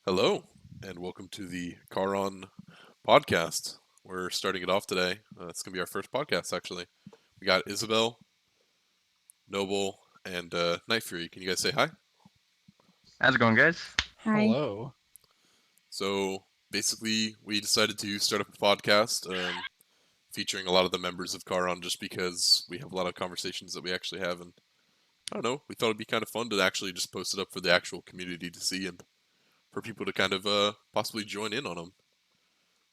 Hello, and welcome to the Charon podcast. We're starting it off today. It's going to be our first podcast, actually. We got Isabel, Noble, and Nitefury. Can you guys say hi? How's it going, guys? Hi. Hello. So, basically, we decided to start up a podcast featuring a lot of the members of Charon just because we have a lot of conversations that we actually have. And I don't know, we thought it'd be kind of fun to actually just post it up for the actual community to see and for people to kind of possibly join in on them.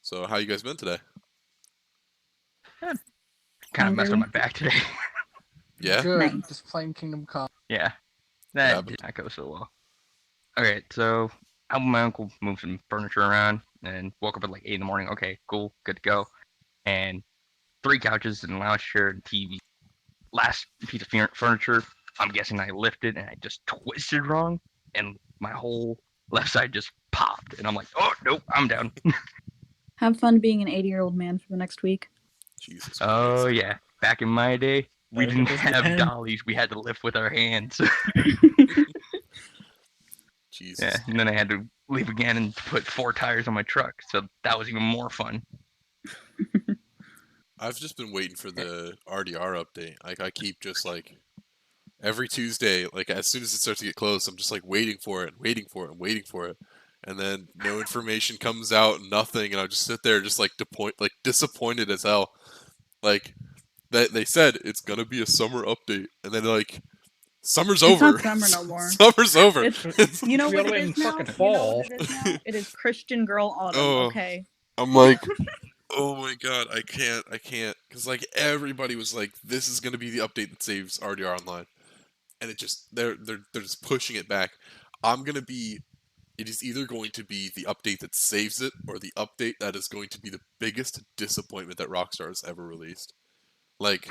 So, how you guys been today? Kind of messed up Hungry? my back today. Yeah? Good. Nice. Just playing Kingdom Come. Yeah, that happened? did not go so well. Okay, so I helped my uncle move some furniture around and woke up at like 8 in the morning. Okay, cool, good to go. And 3 couches and a lounge chair and TV. Last piece of furniture, I'm guessing I lifted and I just twisted wrong, and my whole left side just popped. And I'm like, oh, nope, I'm down. Have fun being an 80-year-old man for the next week. Jesus Oh, Christ. yeah. Back in my day, we Better didn't get this to have 10. dollies. We had to lift with our hands. Jesus. Yeah, and then I had to leave again and put 4 tires on my truck, so that was even more fun. I've just been waiting for the RDR update. Like, I keep just like every Tuesday, like as soon as it starts to get close, I'm just like waiting for it, waiting for it, and waiting for it. And then no information comes out, nothing, and I just sit there just like disappointed as hell. Like they said it's gonna be a summer update, and then like summer's It's over. not summer no more. Summer's over. It's, you know We what gotta it wait is in now? fucking You know fall. what it is now? It is Christian Girl Autumn, Oh. okay? I'm like, oh my god, I can't, because like everybody was like, this is gonna be the update that saves RDR Online, and it just they're just pushing it back. It is either going to be the update that saves it, or the update that is going to be the biggest disappointment that Rockstar has ever released. Like,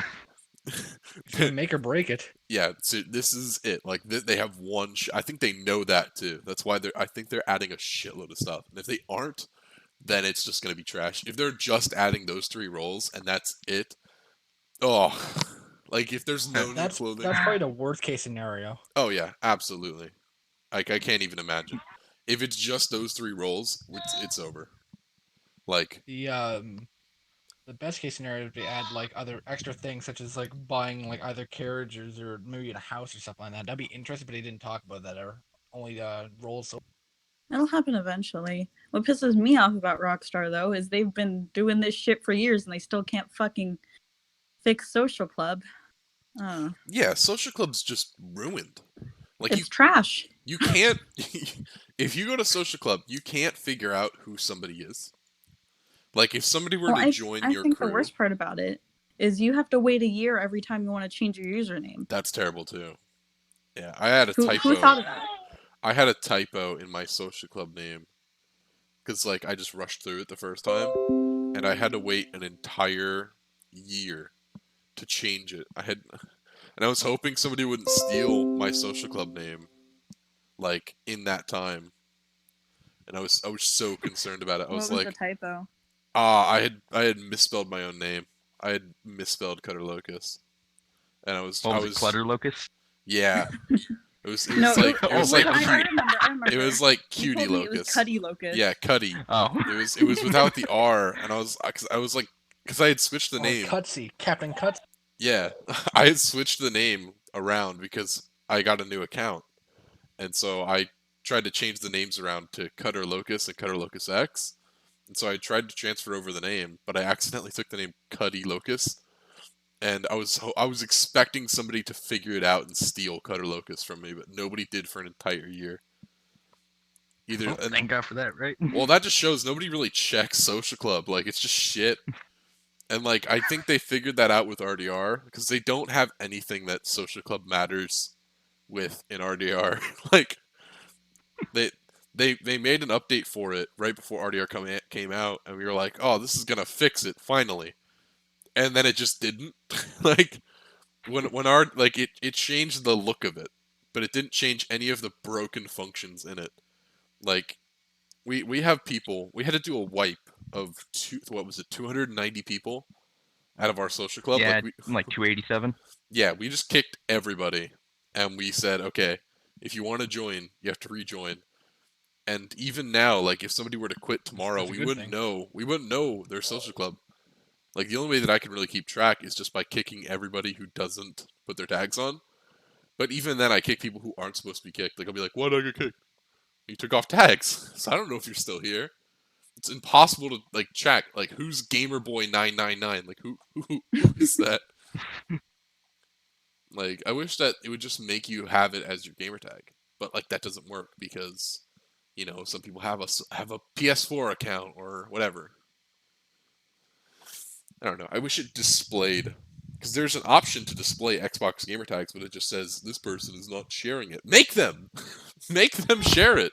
It's gonna make or break it. yeah, so this is it. Like they have one. I think they know that too. That's why I think they're adding a shitload of stuff. And if they aren't, then it's just gonna be trash. If they're just adding those 3 roles and that's it, oh, like if there's no new That's clothing. probably the worst case scenario. Oh yeah, absolutely. Like I can't even imagine. If it's just those 3 roles, it's over. Like The best case scenario would be add like other extra things such as like buying like either carriages or maybe a house or something like that. That'd be interesting, but they didn't talk about that ever. Only roles. So It'll happen eventually. What pisses me off about Rockstar, though, is they've been doing this shit for years and they still can't fucking fix Social Club. Oh, yeah, Social Club's just ruined. Like it's trash. you can't if you go to Social Club, you can't figure out who somebody is. Like if somebody were Well, to join I your think crew, the worst part about it is you have to wait a year every time you want to change your username. that's terrible too. Yeah, I had a typo. Who thought of that? I had a typo in my Social Club name because like I just rushed through it the first time, and I had to wait an entire year to change it. And I was hoping somebody wouldn't steal my Social Club name, like in that time. And I was so concerned about it. I was What was like, the typo? I had misspelled my own name. I had misspelled CutterLocus, and I was CutterLocus? Yeah. It was No, like it was like I cute. remember. It was like You cutie told me it was locus. Cuddy Locus. Yeah, Cuddy. Oh. It was without the R, and I was like, because I had switched the or name. Cutsy, Captain Cutsy. Yeah, I had switched the name around because I got a new account, and so I tried to change the names around to CutterLocus and CutterLocus X, and so I tried to transfer over the name, but I accidentally took the name Cuddy Locus, and I was expecting somebody to figure it out and steal CutterLocus from me, but nobody did for an entire year. Either Well, thank God for that, right? Well, that just shows nobody really checks Social Club. Like, it's just shit. And, like, I think they figured that out with RDR, because they don't have anything that Social Club matters with in RDR. Like, they made an update for it right before RDR came out, and we were like, oh, this is gonna fix it, finally. And then it just didn't. Like, it changed the look of it, but it didn't change any of the broken functions in it. Like, we have people. We had to do a wipe of 290 people out of our Social Club. Yeah, Like 287. yeah, we just kicked everybody, and we said, okay, if you want to join, you have to rejoin. And even now, like if somebody were to quit tomorrow, That's a we good wouldn't thing. know. We wouldn't know their social club. Like the only way that I can really keep track is just by kicking everybody who doesn't put their tags on. But even then, I kick people who aren't supposed to be kicked. Like I'll be like, "Why did I get kicked? You took off tags, so I don't know if you're still here." It's impossible to like check. Like who's GamerBoy999? Like who is that? Like I wish that it would just make you have it as your gamer tag, but like that doesn't work because some people have a PS4 account or whatever. I don't know. I wish it displayed because there's an option to display Xbox gamer tags, but it just says this person is not sharing it. Make them, make them share it.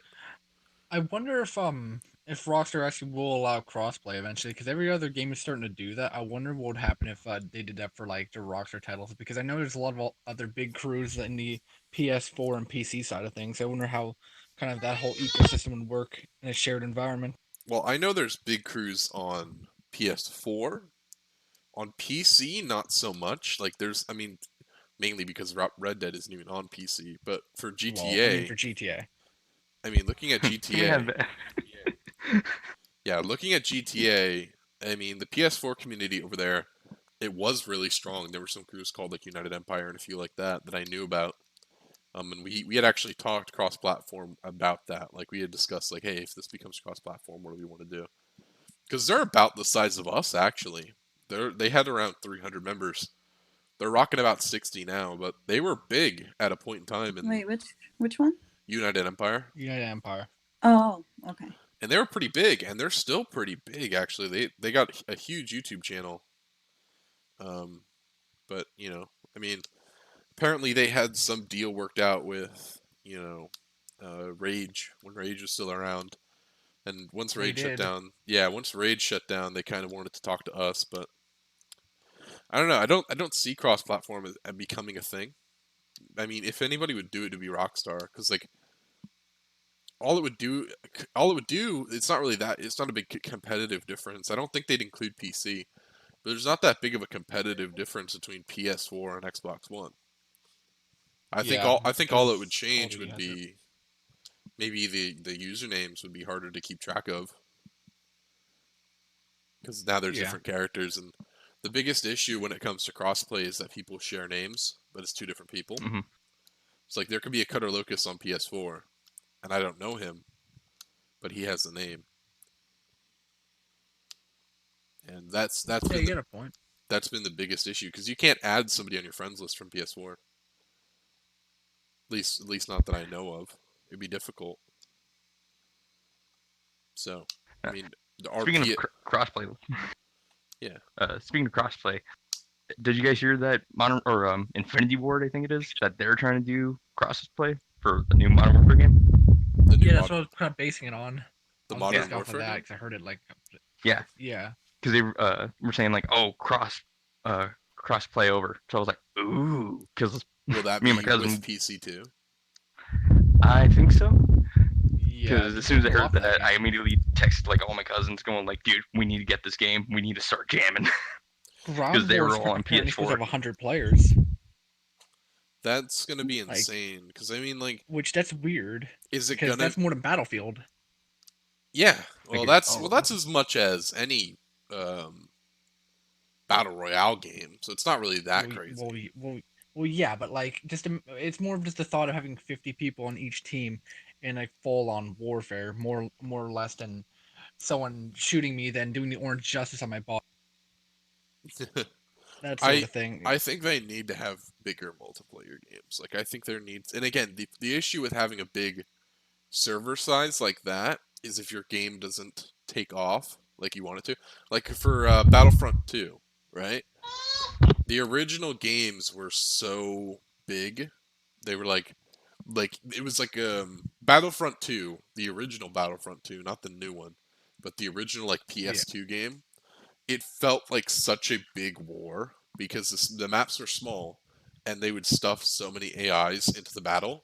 I wonder if Rockstar actually will allow crossplay eventually, because every other game is starting to do that. I wonder what would happen if they did that for like the Rockstar titles, because I know there's a lot of other big crews in the PS4 and PC side of things. I wonder how kind of that whole ecosystem would work in a shared environment. Well, I know there's big crews on PS4. On PC, not so much. Like I mean, mainly because Red Dead isn't even on PC. But for Well, I mean GTA, for GTA. I mean, looking at GTA, yeah, looking at GTA, I mean, the PS4 community over there, it was really strong. There were some crews called like United Empire and a few like that that I knew about. And we had actually talked cross-platform about that. Like we had discussed, like, hey, if this becomes cross-platform, what do we want to do? Because they're about the size of us, actually. They had around 300 members. They're rocking about 60 now, but they were big at a point in time in Wait, which one? United Empire. United Empire. Oh, okay. And they were pretty big, and they're still pretty big, actually. They got a huge YouTube channel. But, I mean, apparently they had some deal worked out with, Rage, when Rage was still around. And once They Rage shut did. down, once Rage shut down, they kind of wanted to talk to us, but I don't know. I don't see cross-platform as becoming a thing. I mean, if anybody would do it, to be Rockstar, because like all it would do, it's not really that. It's not a big competitive difference. I don't think they'd include PC, but there's not that big of a competitive difference between PS4 and Xbox One. Yeah, I think all it would because Call of change Duty would has it. be maybe the usernames would be harder to keep track of because now there's Yeah. different characters, and the biggest issue when it comes to crossplay is that people share names, but it's two different people. Mm-hmm. It's like there could be a CutterLocus on PS4, and I don't know him, but he has the name, and Yeah, you get a point. that's been the biggest issue because you can't add somebody on your friends list from PS4. At least not that I know of. It'd be difficult. So, I mean, the Speaking of RP. crossplay, Yeah. Speaking of crossplay, did you guys hear that Modern or Infinity Ward? I think it is that they're trying to do crossplay for the new Modern Warfare game. The new Yeah, that's what I was kind of basing it on. The I was Modern basing off of Warfare that game? because I heard it like. Yeah, Yeah. because they were saying like, oh, crossplay over. So I was like, ooh, because Will that me and be my cousin, with PC too? I think so. Yeah. Because as soon as I people heard love that, I game. immediately texted like all my cousins, going like, "Dude, we need to get this game. We need to start jamming." Ground they were War's all on apparently supposed to PS4. have 100 players. That's gonna be Like, insane. Because I mean, like, which that's weird is it because gonna? that's more than Battlefield. Yeah. Well, Like, that's oh, as much as any um, battle royale game. So it's not really that Well, crazy. well, well, yeah, but like, it's more of just the thought of having 50 people on each team in a full-on warfare, more or less than someone shooting me than doing the orange justice on my body. That sort I of thing. I think they need to have bigger multiplayer games. Like I think there needs, and again, the issue with having a big server size like that is if your game doesn't take off like you want it to. Like for Battlefront 2, right? The original games were so big. They were like it was like Battlefront 2, the original Battlefront 2, not the new one, but the original like Yeah, PS2 game. It felt like such a big war because the maps were small and they would stuff so many AIs into the battle.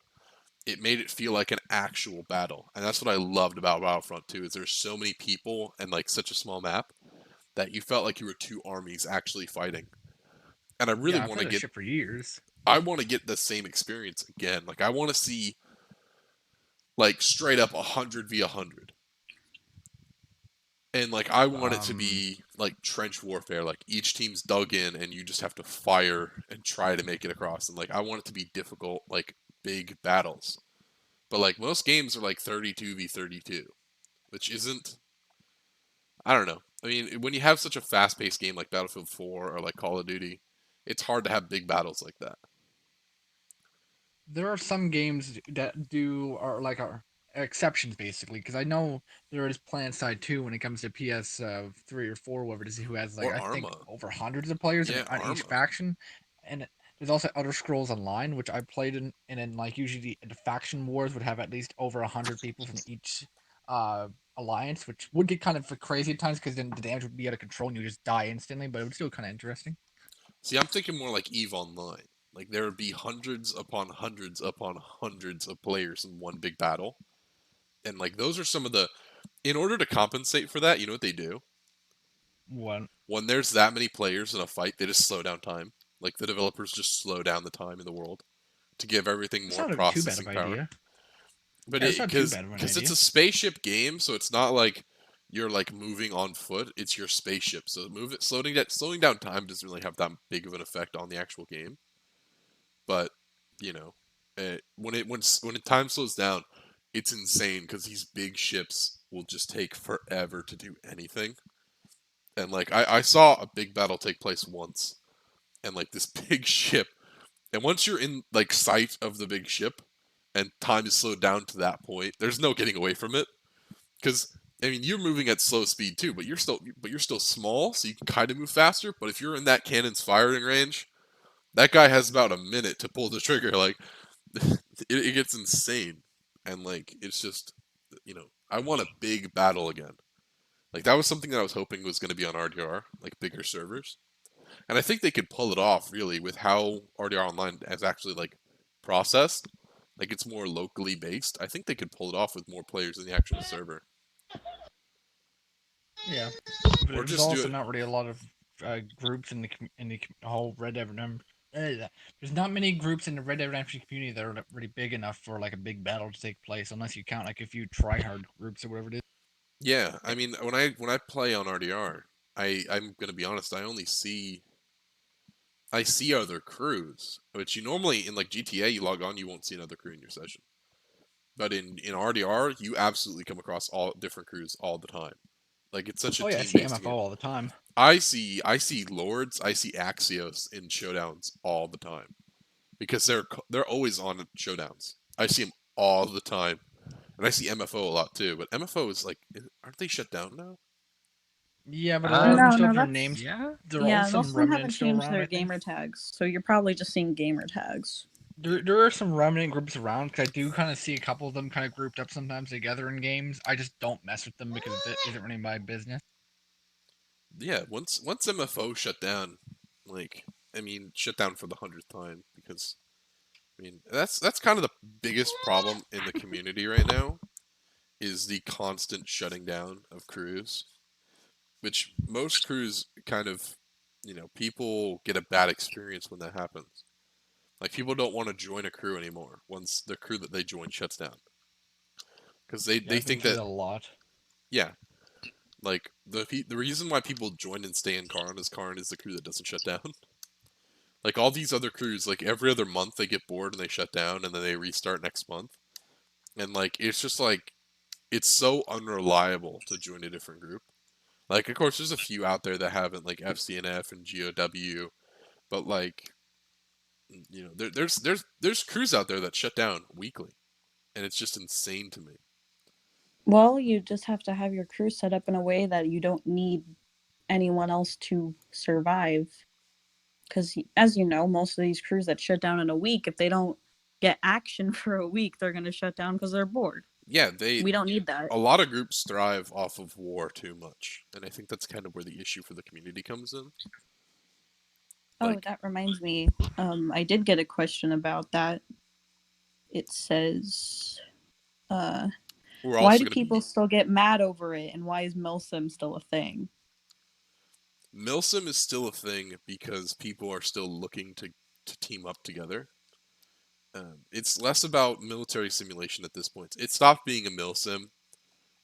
It made it feel like an actual battle, and that's what I loved about Battlefront 2. Is there's so many people and like such a small map that you felt like you were two armies actually fighting. And I really yeah, I've want had to that get shit for years. I want to get the same experience again. Like I want to see like straight up 100v100. And like I want it to be like trench warfare, like each team's dug in and you just have to fire and try to make it across. And like I want it to be difficult, like big battles. But like most games are like 32v32, which isn't, I don't know. I mean, when you have such a fast-paced game like Battlefield 4 or like Call of Duty, it's hard to have big battles like that. There are some games that are exceptions basically, because I know there is PlanetSide 2 when it comes to PS3 or 4, whatever it is, who has like Or I think Arma. over hundreds of players Yeah, on each Arma. faction, and there's also Elder Scrolls Online, which I played in, and then like usually the faction wars would have at least over 100 people from each alliance, which would get kind of crazy at times because then the damage would be out of control and you just die instantly, but it would still kind of interesting. See, I'm thinking more like EVE Online. Like there would be hundreds upon hundreds upon hundreds of players in one big battle. And like those are some of the, in order to compensate for that, you know what they do? One. When there's that many players in a fight, they just slow down time. Like the developers just slow down the time in the world to give everything It's more not too bad of processing an power. idea. But Yeah, it's not too because bad of an it's idea. a spaceship game, so it's not like you're like moving on foot. It's your spaceship. So slowing down time doesn't really have that big of an effect on the actual game. But you know, when time slows down, it's insane because these big ships will just take forever to do anything. And like I saw a big battle take place once, and like this big ship, and once you're in like sight of the big ship, and time is slowed down to that point, there's no getting away from it. Because I mean, you're moving at slow speed too, but you're still small, so you can kind of move faster. But if you're in that cannon's firing range, that guy has about a minute to pull the trigger. Like it gets insane, and like it's just, I want a big battle again. Like that was something that I was hoping was going to be on RDR, like bigger servers, and I think they could pull it off really with how RDR Online has actually like processed. Like it's more locally based. I think they could pull it off with more players in the actual server. Yeah, but Or there's just do also it. not really a lot of groups in the whole Red Dead Redemption. There's not many groups in the Red Dead Redemption community that are really big enough for like a big battle to take place, unless you count like a few Trihard groups or whatever it is. Yeah, I mean when I play on RDR, I'm gonna be honest. I see other crews, which you normally in like GTA you log on, you won't see another crew in your session. But in RDR, you absolutely come across all different crews all the time. Like it's such a Oh yeah, I team see based MFO game. all the time. I see Lords, I see Axios in showdowns all the time because they're always on showdowns. I see them all the time, and I see MFO a lot too. But MFO is like, aren't they shut down now? Yeah, but a lot of them No, still no, have their that's names. Yeah. There are yeah. Most some of them haven't remnants still changed around, their I think. gamer tags, so you're probably just seeing gamer tags. There are some remnant groups around because I do kind of see a couple of them kind of grouped up sometimes together in games. I just don't mess with them because it isn't really my business. Yeah, once MFO shut down, like I mean, shut down for the 100th time because I mean that's kind of the biggest problem in the community right now is the constant shutting down of crews, which most crews kind of, people get a bad experience when that happens. Like people don't want to join a crew anymore once the crew that they join shuts down because they Yeah, they I've been think through that, that a lot. yeah, like the reason why people join and stay in Karn is the crew that doesn't shut down. Like all these other crews, like every other month they get bored and they shut down and then they restart next month. And like it's just like it's so unreliable to join a different group. Like of course there's a few out there that haven't like FCNF and GOW, but like there's crews out there that shut down weekly, and it's just insane to me. Well, you just have to have your crew set up in a way that you don't need anyone else to survive. Because, as you know, most of these crews that shut down in a week, if they don't get action for a week, they're going to shut down because they're bored. Yeah, We don't need that. a lot of groups thrive off of war too much, and I think that's kind of where the issue for the community comes in. Oh, Like, that reminds me. I did get a question about that. It says, we're why also do going to people still get mad over it, and why is Milsim still a thing? Milsim is still a thing because people are still looking to team up together. It's less about military simulation at this point. It stopped being a mil sim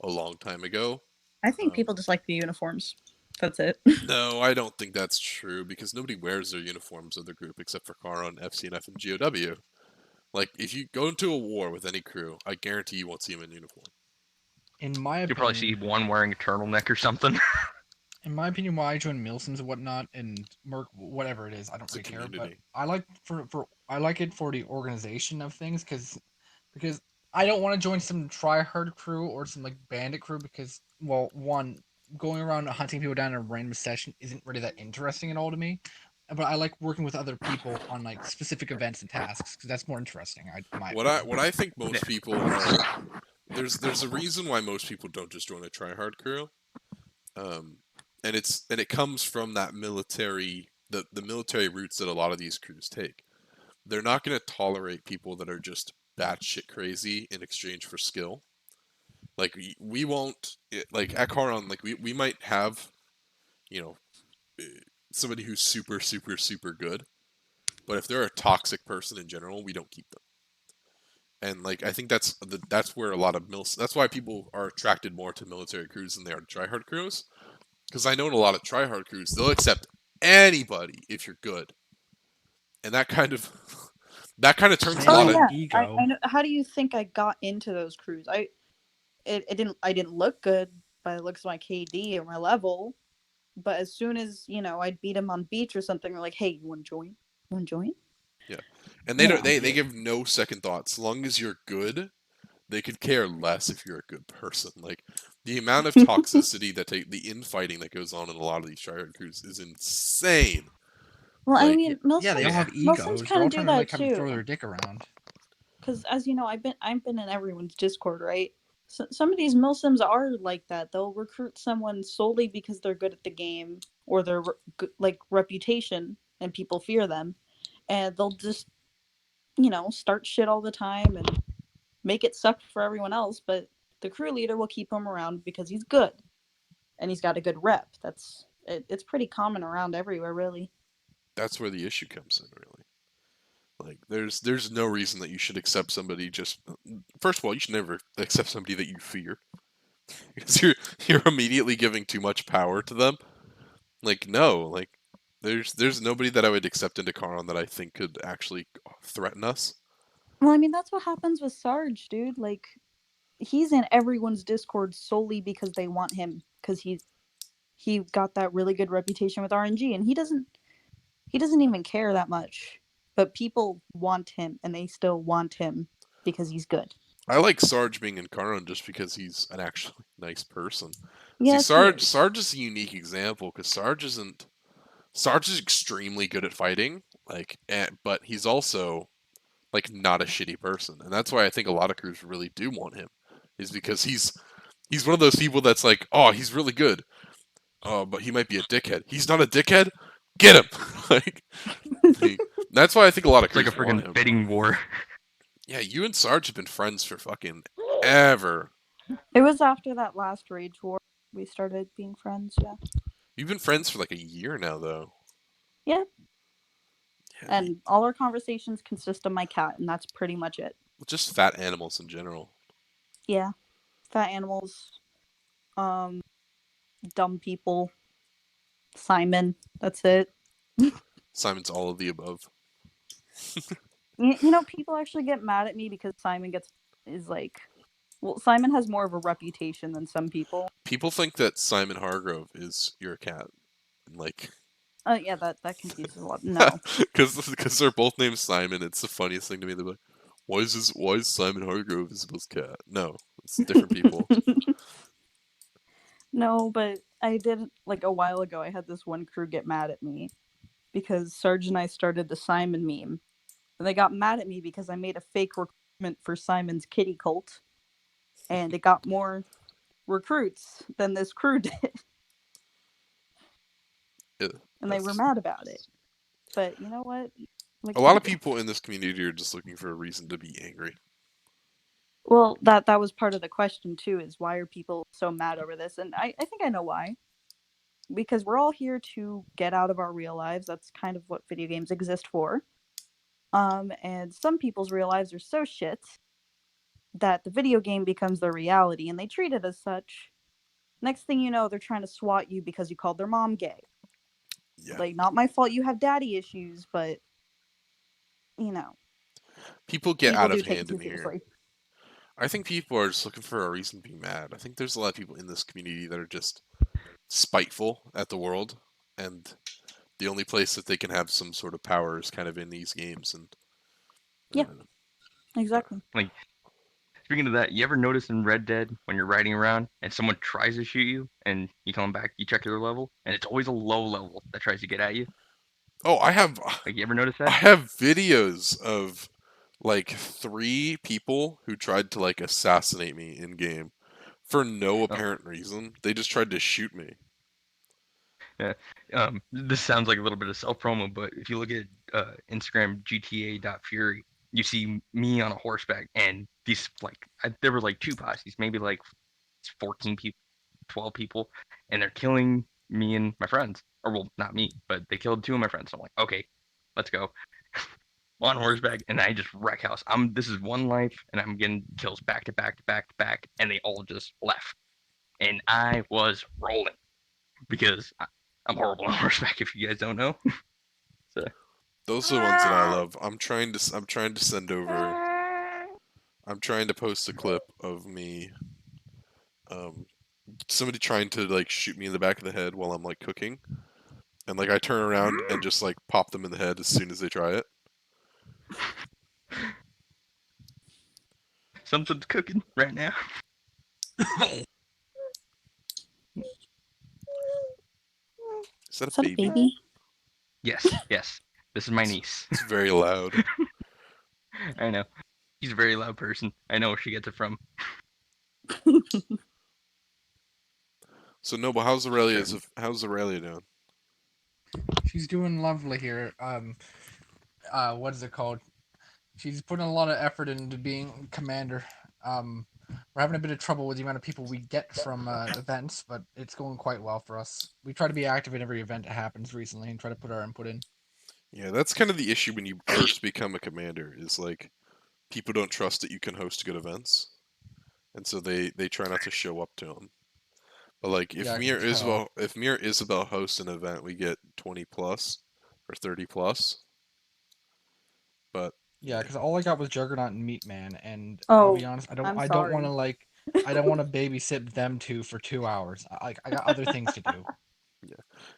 a long time ago. I think people just like the uniforms. That's it. No, I don't think that's true because nobody wears their uniforms of the group except for Charon, FCNF, and GOW. Like, if you go into a war with any crew, I guarantee you won't see them in uniform. In my You probably opinion, see one wearing a turtleneck or something. why I joined Milsons and whatnot and Merc, whatever it is, I don't It's a really care. But community. I like I like it for the organization of things because I don't want to join some Trihard crew or some like bandit crew because, well, one, going around hunting people down in a random session isn't really that interesting at all to me. But I like working with other people on like specific events and tasks because that's more interesting. What I think most people are there's a reason why most people don't just join a tryhard crew, and it comes from that military the military routes that a lot of these crews take. They're not going to tolerate people that are just batshit crazy in exchange for skill. Like we won't like at Caron, like we might have, you know, somebody who's super good, but if they're a toxic person in general, we don't keep them. And like I think that's where a lot of that's why people are attracted more to military crews than they are to tryhard crews. Because I know in a lot of tryhard crews, they'll accept anybody if you're good, and that kind of turns a Oh lot of yeah, ego. I know. How do you think I got into those crews? I didn't look good by the looks of my KD or my level, but as soon as I'd beat him on beach or something, they're like, "Hey, you want to join? You want to join?" yeah, and they Yeah. don't they give no second thoughts. As long as you're good, they could care less if you're a good person. Like the amount of toxicity the infighting that goes on in a lot of these tryhard crews is insane. Well, I Like mean, Yeah, they all have Milsims egos. They're kind all of do trying to like that kind of throw too. their dick around. Because as you know, I've been in everyone's Discord, right? So, some of these milsims are like that. They'll recruit someone solely because they're good at the game or their like reputation, and people fear them, and they'll just start shit all the time and make it suck for everyone else. But the crew leader will keep him around because he's good and he's got a good rep. It's pretty common around everywhere, really. that's where the issue comes in, really. Like there's no reason that you should accept somebody just first of all, you should never accept somebody that you fear. Because you're immediately giving too much power to them. Like no, like there's nobody that I would accept into Caron that I think could actually threaten us. Well, I mean, that's what happens with Sarge, dude. Like, he's in everyone's Discord solely because they want him because he got that really good reputation with RNG, and he doesn't even care that much. But people want him, and they still want him because he's good. I like Sarge being in Caron just because he's an actually nice person. See, Yes, he is. Sarge is a unique example because Sarge is extremely good at fighting, like, but he's also like not a shitty person, and that's why I think a lot of crews really do want him, is because he's one of those people that's like, oh, he's really good, oh, but he might be a dickhead. He's not a dickhead. Get him. Like, that's why I think a lot of It's like a crews want freaking him. bidding war. Yeah, you and Sarge have been friends for fucking ever. It was after that last rage war we started being friends. Yeah, You've been friends for like a year now, though. yeah. Yeah, And all our conversations consist of my cat, and that's pretty much it. just fat animals in general. Yeah, fat animals, um, dumb people, Simon. That's it. Simon's all of the above. People actually get mad at me because is like, well, Simon has more of a reputation than some people. People think that Simon Hargrove is your cat, like, Yeah, that confuses a lot. No. because they're both named Simon. It's the funniest thing to me. They're like, why is Simon Hargrove Isabel's cat? No, it's different people. No, but I did, like, a while ago, I had this one crew get mad at me because Sarge and I started the Simon meme. And they got mad at me because I made a fake recruitment for Simon's kitty cult. And it got more recruits than this crew did. Yeah, And they were mad about it. But you know what? What a can lot you of do? people in this community are just looking for a reason to be angry. Well, that was part of the question too, is why are people so mad over this? And I think I know why. Because we're all here to get out of our real lives. That's kind of what video games exist for. And some people's real lives are so shit that the video game becomes their reality, and they treat it as such. Next thing you know, they're trying to swat you because you called their mom gay. Yeah. Like, not my fault you have daddy issues, but, you know, People get people out do of take it hand too in here. seriously. I think people are just looking for a reason to be mad. I think there's a lot of people in this community that are just spiteful at the world, and the only place that they can have some sort of power is kind of in these games. And I Yeah. don't know. Exactly. Like, speaking of that, you ever notice in Red Dead when you're riding around and someone tries to shoot you and you come back, you check their level, and it's always a low level that tries to get at you? Oh, I have Like, you ever notice I that? have videos of like 3 people who tried to like assassinate me in game for no Oh, apparent reason. They just tried to shoot me. yeah. This sounds like a little bit of self promo, but if you look at Instagram GTA.Fury, you see me on a horseback, and these there were like 2 posses, maybe like 14 people, 12 people, and they're killing me and my friends. Or well, not me, but they killed 2 of my friends. So I'm like, okay, let's go. On horseback, and I just wreck house. This is 1 life, and I'm getting kills back to back to back to back, and they all just left, and I was rolling because I'm horrible on horseback. If you guys don't know, so Those are the ones that I love. I'm trying to send over. I'm trying to post a clip of me um somebody trying to like shoot me in the back of the head while I'm like cooking. And like I turn around and just like pop them in the head as soon as they try it. something's cooking right now. Is that Is a that a baby? baby? Yes, yes. This is my niece. It's very loud. I know. She's a very loud person. I know where she gets it from. So Noble, how's Aurelia doing? She's doing lovely here. What is it called? She's putting a lot of effort into being commander. We're having a bit of trouble with the amount of people we get from events, but it's going quite well for us. We try to be active in every event that happens recently and try to put our input in. Yeah, that's kind of the issue when you first become a commander is like people don't trust that you can host good events, and so they try not to show up to them. But like Yeah, I can tell. If me or Isabel host an event, we get 20 plus or 30 plus. But Yeah, yeah, because all I got was Juggernaut and Meat Man, and I'll Oh, be honest, I'm I don't want to sorry. I don't want to babysit them two for 2 hours. I got other things to do.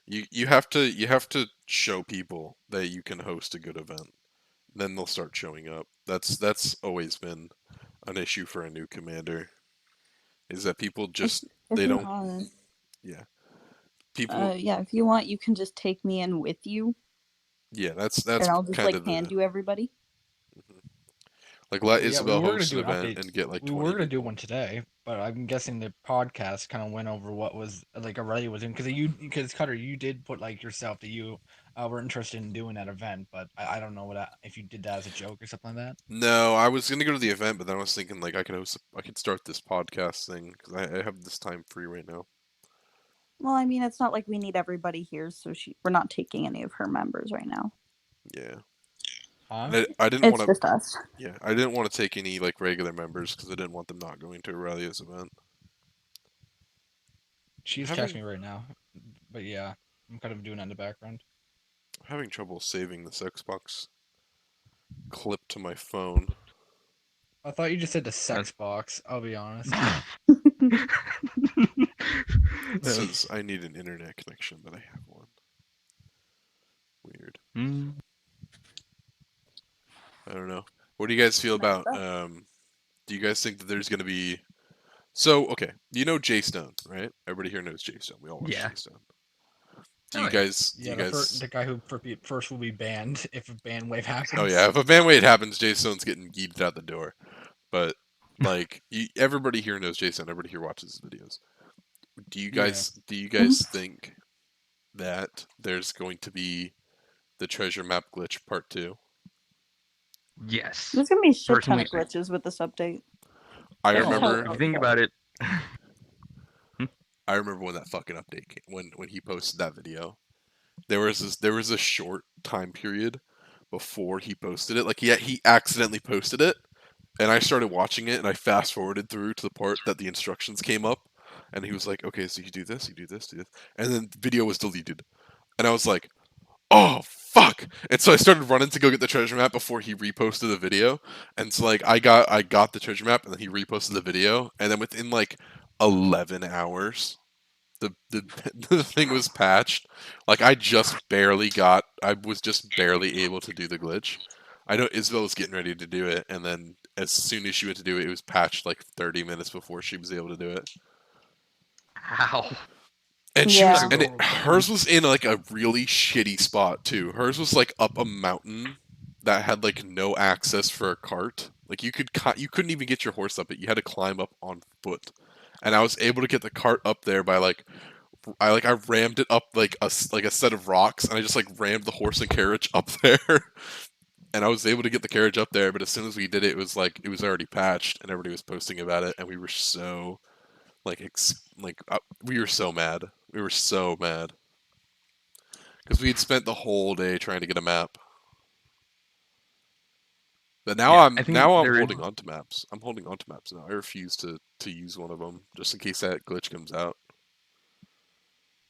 yeah, you have to show people that you can host a good event. Then they'll start showing up. That's always been an issue for a new commander. Is that people If just if they you don't want, yeah people yeah, if you want, you can just take me in with you, yeah that's and I'll just kind like of hand the you everybody. like let Yeah, we Isabel were gonna host an do an event update. and get like We were 20 gonna do people. one today, but I'm guessing the podcast kind of went over what was like Aurelia was in because Cutter, you did put like yourself that you were interested in doing that event, but I don't know if you did that as a joke or something like that. No, I was gonna go to the event, but then I was thinking like I could start this podcast thing because I have this time free right now. Well, I mean, it's not like we need everybody here, so we're not taking any of her members right now. Yeah, Huh? and I didn't want It's to. just us. Yeah, I didn't want to take any like regular members because I didn't want them not going to Aurelia's event. She's texting Having me right now, but yeah, I'm kind of doing that in the background. having trouble saving this Xbox clip to my phone. I thought you just said the Uh, sex box. I'll be honest. It says I need an internet connection, but I have one. Weird. mm, I don't know. What do you guys feel Messed about? up. Do you guys think that there's gonna be? So okay, you know Jay Stone, right? Everybody here knows Jay Stone. We all watch yeah. Jay Stone. Oh yeah. Do Yeah, you guys? the guy who first will be banned if a ban wave Oh yeah, happens. if a bandweight happens, Jay Stone's getting yeeted out the door. But like, everybody here knows Jay Stone. Everybody here watches his videos. Yeah. Do you Mhm. guys think that there's going to be the treasure map glitch part 2? Yes. There's gonna be a shit ton Personally, of glitches with this update. I There's Oh, tons remember if you of think them. about it, I remember when that fucking update came, when he posted that video. There was a short time period before he posted it. Like he accidentally posted it, and I started watching it, and I fast forwarded through to the part that the instructions came up, and he was like, "Okay, so you do this, you do this, do this," and then the video was deleted, and I was like, "Oh fuck!" And so I started running to go get the treasure map before he reposted the video, and so like I got the treasure map, and then he reposted the video, and then within like 11 hours the the thing was patched. Like I was just barely able to do the glitch. I know Isabel was getting ready to do it, and then as soon as she went to do it, it was patched like 30 minutes before she was able to do it. How? And Yeah. hers was in like a really shitty spot too. Hers was like up a mountain that had like no access for a cart. Like you couldn't even get your horse up it. You had to climb up on foot. And I was able to get the cart up there by I rammed it up like a set of rocks, and I just like rammed the horse and carriage up there, and I was able to get the carriage up there. But as soon as we did it, it was like it was already patched, and everybody was posting about it, and we were so we were so mad. We were so mad because we had spent the whole day trying to get a map. But now Yeah, I I'm think now I'm there is. holding on to maps. I'm holding on to maps now. I refuse to use one of them just in case that glitch comes out.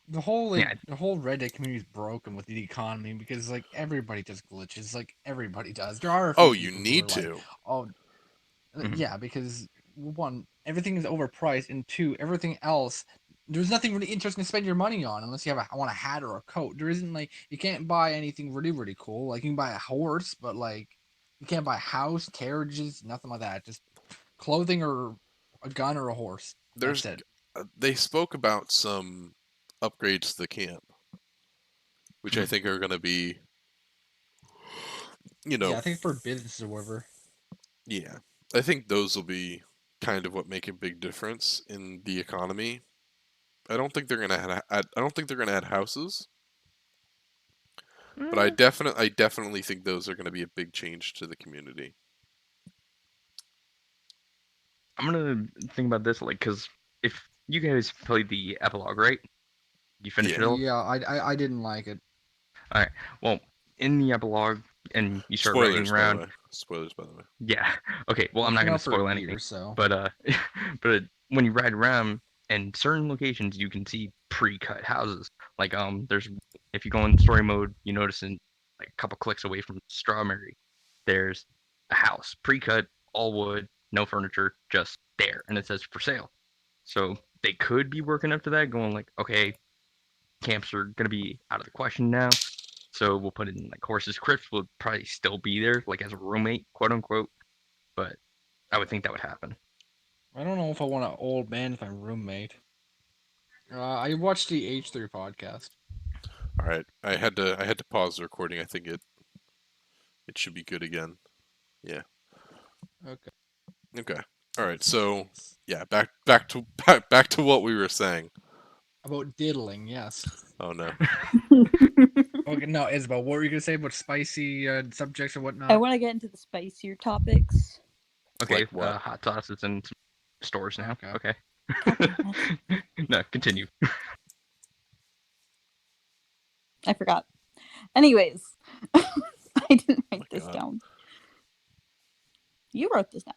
The whole Yeah. the whole Reddit community is broken with the economy because like everybody does glitches, like everybody does. There are a few Oh, you people who are need like, to. oh Mhm. yeah, because one, everything is overpriced, and two, everything else, there's nothing really interesting to spend your money on unless you want a hat or a coat. There isn't like you can't buy anything really cool. Like you can buy a horse, but like you can't buy a house, carriages, nothing like that. Just clothing or a gun or a horse. That's There's it. they spoke about some upgrades to the camp, which I Mhm. think are going to be, you Yeah, know, I think for business or whatever. yeah. I think those will be kind of what make a big difference in the economy. I don't think they're going to I don't think they're going to add houses, but Mm, I definitely think those are going to be a big change to the community. I'm gonna think about this like because if you guys played the epilogue, right? You finished it Yeah. all. Yeah, I didn't like it. All right. Well, in the epilogue, and you start riding Spoilers, by the around. way. Spoilers, by the way. Yeah. Okay. Well, I'm It's not been gonna out for a spoil year, anything, so but but when you ride around in certain locations, you can see pre-cut houses. Like there's if you go in story mode, you notice in like a couple clicks away from Strawberry, there's a house pre-cut, all wood, no furniture, just there, and it says for sale. So they could be working up to that, going like, okay, camps are gonna be out of the question now. So we'll put in like horses. Crips will probably still be there, like as a roommate, quote unquote. But I would think that would happen. I don't know if I want an old man as my roommate. I watched the H3 podcast. All right. I had to pause the recording. I think it should be good again. Yeah. Okay. Okay. All right. So, yeah, back to what we were saying. About diddling, yes. Oh no. Okay, no, Isabel, what were you gonna say about spicy subjects or I whatnot? want to get into the spicier topics. Okay, Like what? hot sauces in some stores now. Okay. Okay. God damn it. No, continue. I forgot. Anyways, I didn't Oh write my this god. down. You wrote this down.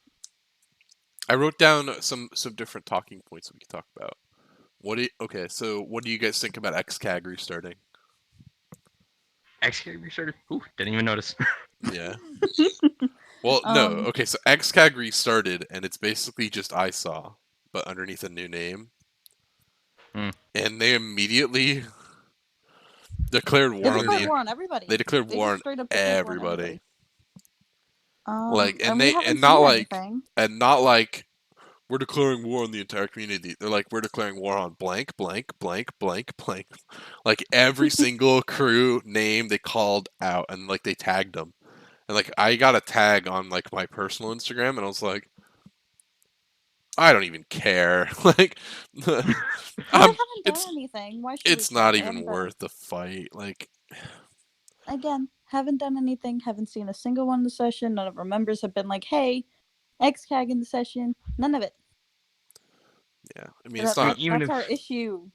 I wrote down some different talking points we could talk about. Okay, so what do you guys think about XCAG restarting? XK restarted. Ooh, didn't even notice. Yeah. Well, no. Um, Okay, so XCAG restarted and it's basically just I saw, but underneath a new name. Hmm. And they immediately declared they war on declared the war on everybody. they declared They war just on straight up declared war on everybody. everybody. Like And and we they haven't seen anything. and not like we're declaring war on the entire community. They're like, we're declaring war on blank, blank, blank, blank, blank. Like every single crew name they called out, and like they tagged them. And like I got a tag on like my personal Instagram, and I was like, I don't even care. Like, Well, they I'm, haven't done it's anything. Why should we it's care? not They even haven't done worth the fight. Like, again. Haven't done anything. Haven't seen a single one in the session. None of our members have been like, "Hey, XCAG in the session." None of it. yeah. I mean, That, it's I mean, that not. even that's our if issue.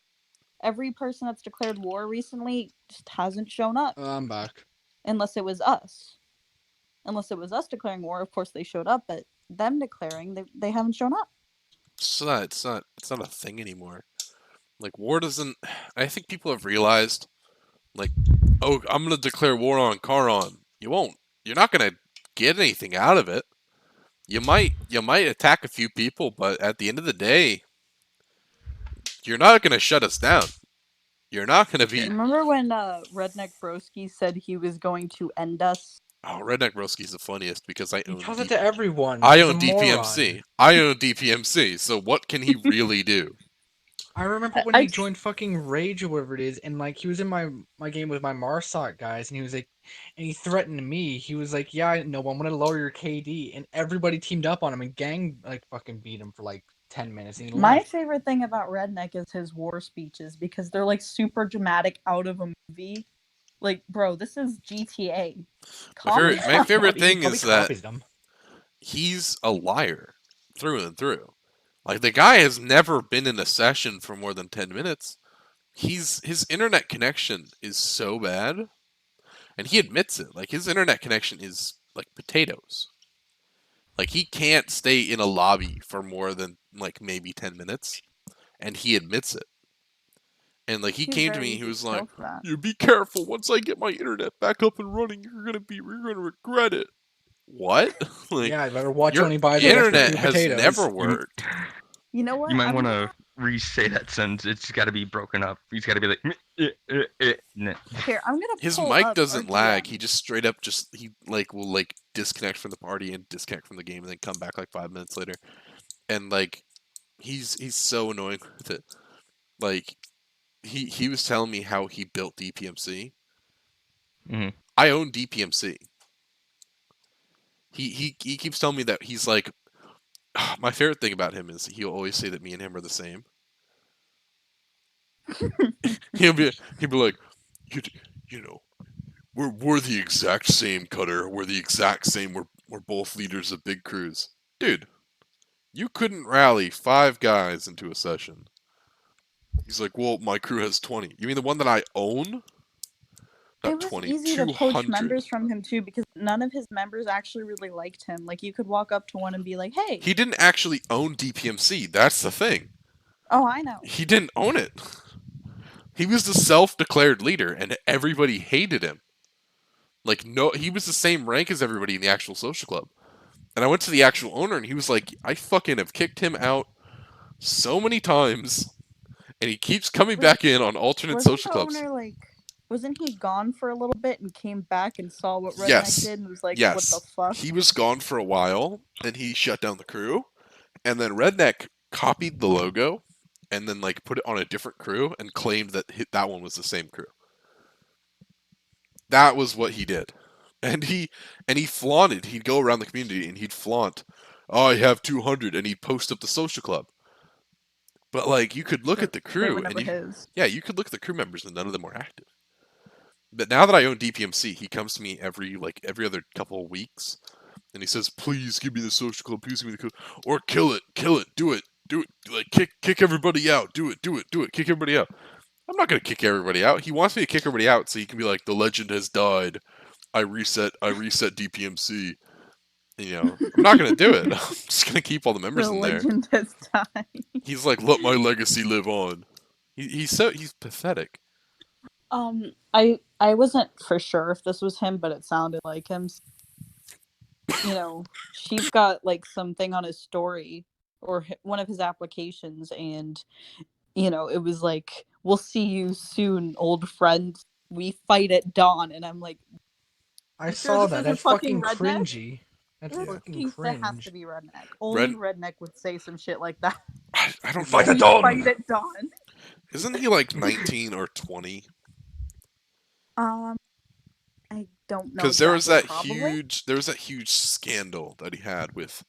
Every person that's declared war recently just hasn't shown up. I'm back. unless it was us. Unless it was us declaring war, of course they showed up, but them declaring, they haven't shown up. It's not a thing anymore. Like war doesn't. I think people have realized, like, oh, I'm gonna declare war on Charon. You won't. You're not gonna get anything out of it. You might attack a few people, but at the end of the day, you're not gonna shut us down. You're not gonna be. Remember when Redneck Broski said he was going to end us? Oh, Redneck Broski's the funniest because I He own. tells it to everyone. I He's a own DPMC. moron. I own DPMC. So what can he really do? I remember when he joined fucking Rage or whatever it is, and like he was in my game with my Marsoc guys, and he was like, and he threatened me. He was like, "Yeah, no, I'm gonna lower your KD," and everybody teamed up on him, and gang like fucking beat him for like 10 minutes. And he My left. favorite thing about Redneck is his war speeches because they're like super dramatic, out of a movie. Like, bro, this is GTA. My favorite He thing probably is that copies them. he's a liar through and through. Like the guy has never been in a session for more than 10 minutes. His internet connection is so bad, and he admits it. Like his internet connection is like potatoes. Like he can't stay in a lobby for more than like maybe 10 minutes, and he admits it. And like he came to me, he was like, "You be careful. Once I get my internet back up and running, you're gonna regret it." What? Like, yeah, I better watch your only buy the internet extra has potatoes. never worked. You know what? You might want to re-say that sentence. It's got to be broken up. He's got to be like. Here, I'm gonna. His pull mic up doesn't our lag. DM. He just straight up he like will like disconnect from the party and disconnect from the game and then come back like 5 minutes later. And like he's so annoying with it. Like he was telling me how he built DPMC. Mhm. I own DPMC. He keeps telling me that he's like my favorite thing about him is he'll always say that me and him are the same. he'll be like, you know, we're the exact same, Cutter. We're the exact same. We're both leaders of big crews, dude. You couldn't rally 5 guys into a session. He's like, well, my crew has 20. You mean the one that I own? Not It was 20, easy to poach 200. members from him too because none of his members actually really liked him. Like you could walk up to one and be like, "Hey." He didn't actually own DPMC. That's the thing. Oh, I know. He didn't own it. He was the self-declared leader, and everybody hated him. Like, no, he was the same rank as everybody in the actual social club. And I went to the actual owner, and he was like, I fucking have kicked him out so many times, and he keeps coming back in on alternate social clubs. Owner, like, wasn't he gone for a little bit and came back and saw what Redneck did and was like, what the fuck? He was gone for a while, and he shut down the crew, and then Redneck copied the logo, and then like put it on a different crew, and claimed that that one was the same crew. That was what he did. And he flaunted. He'd go around the community and he'd flaunt, "Oh, I have 200," and he'd post up the social club. But like you could look at the crew and you could look at the crew members and none of them were active. But now that I own DPMC, he comes to me every other couple of weeks, and he says, "Please give me the social club. Please give me the code, or kill it, do it, like kick everybody out, do it, kick everybody out." I'm not gonna kick everybody out. He wants me to kick everybody out so he can be like, "The legend has died. I reset DPMC." You know, I'm not gonna do it. I'm just gonna keep all the members in there. The legend has died. He's like, "Let my legacy live on." He's pathetic. I wasn't for sure if this was him, but it sounded like him. You know, she's got like something on his story or one of his applications, and you know, it was like, "We'll see you soon, old friend. We fight at dawn." And I'm like, I saw that. That's fucking cringy. That's fucking cringe. That has to be Redneck. Only Redneck would say some shit like that. I don't fight know. at dawn. Fight at dawn. Isn't he like 19 or 20? I don't know. Because there was that huge scandal that he had with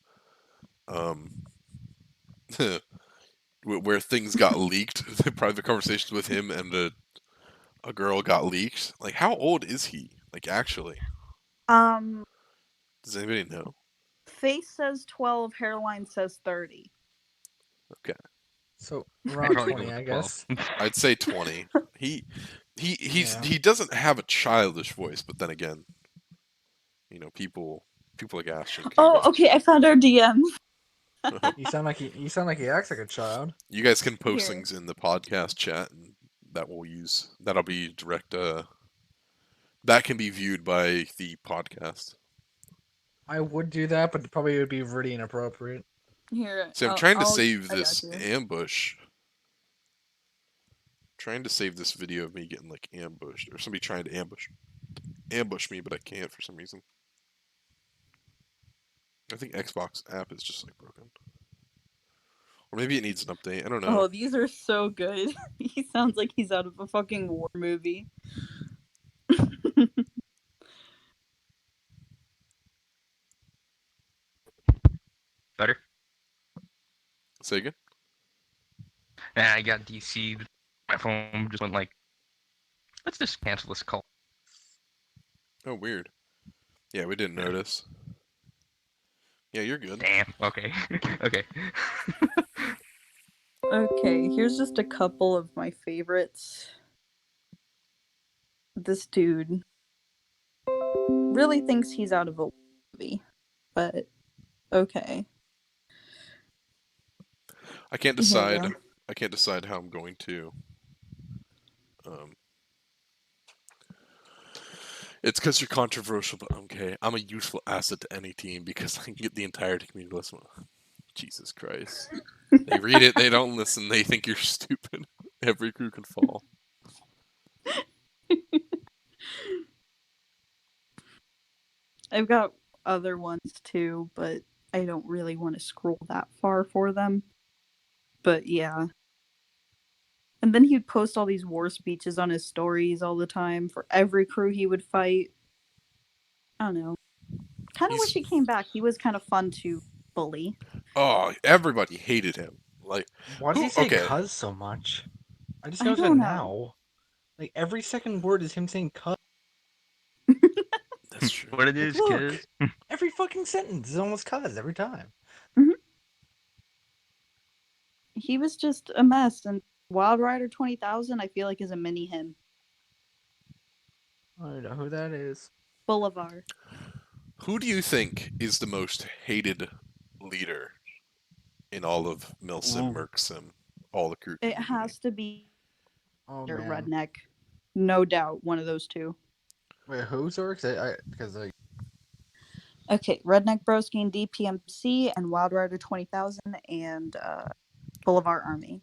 where things got leaked. The private conversations with him and a girl got leaked. Like, how old is he? Like, actually? Does anybody know? Face says 12, hairline says 30. Okay. So around 20, I guess. I'd say 20. he doesn't have a childish voice, but then again, people like Ashton. Oh, okay. I found our DM. You sound like he acts like a child. You guys can post Here. things in the podcast chat, and that'll be direct. That can be viewed by the podcast. I would do that, but probably would be really inappropriate. Here. See, I'm trying to I'll- save I got this you. ambush. Trying to save this video of me getting like ambushed, or somebody trying to ambush me, but I can't for some reason. I think Xbox app is just like broken. Or maybe it needs an update. I don't know. Oh, these are so good. He sounds like he's out of a fucking war movie. Better? Say again? Nah, I got DC. My phone just went like, let's just cancel this call. Oh, weird. Yeah, we didn't notice. Yeah, you're good. Damn. Okay. Okay. Okay, here's just a couple of my favorites. This dude really thinks he's out of a movie, but okay. I can't Here you decide. go. I can't decide how I'm going to. It's because you're controversial, but okay. I'm a useful asset to any team because I can get the entire community to listen. Jesus Christ. They read it, they don't listen, they think you're stupid. Every crew can fall. I've got other ones too, but I don't really want to scroll that far for them. But yeah. And then he'd post all these war speeches on his stories all the time for every crew he would fight. I don't know. Kind of wish he came back. He was kind of fun to bully. Oh, everybody hated him. Like, Why does he say okay. "cuz" so much? I just I noticed that don't know. now. Like every second word is him saying "cuz." That's true. What it is, Look. kids? Every fucking sentence is almost "cuz" every time. He was just a mess. And Wild Rider 20,000, I feel like, is a mini him. I don't know who that is. Boulevard. Who do you think is the most hated leader in all of Milsim, Mercsim, all the crew? It has to be Oh their man. Redneck. No doubt, one of those two. Wait, who's Zorks? Because like Okay, Redneck Broski and DPMC and Wild Rider 20,000 and Boulevard Army.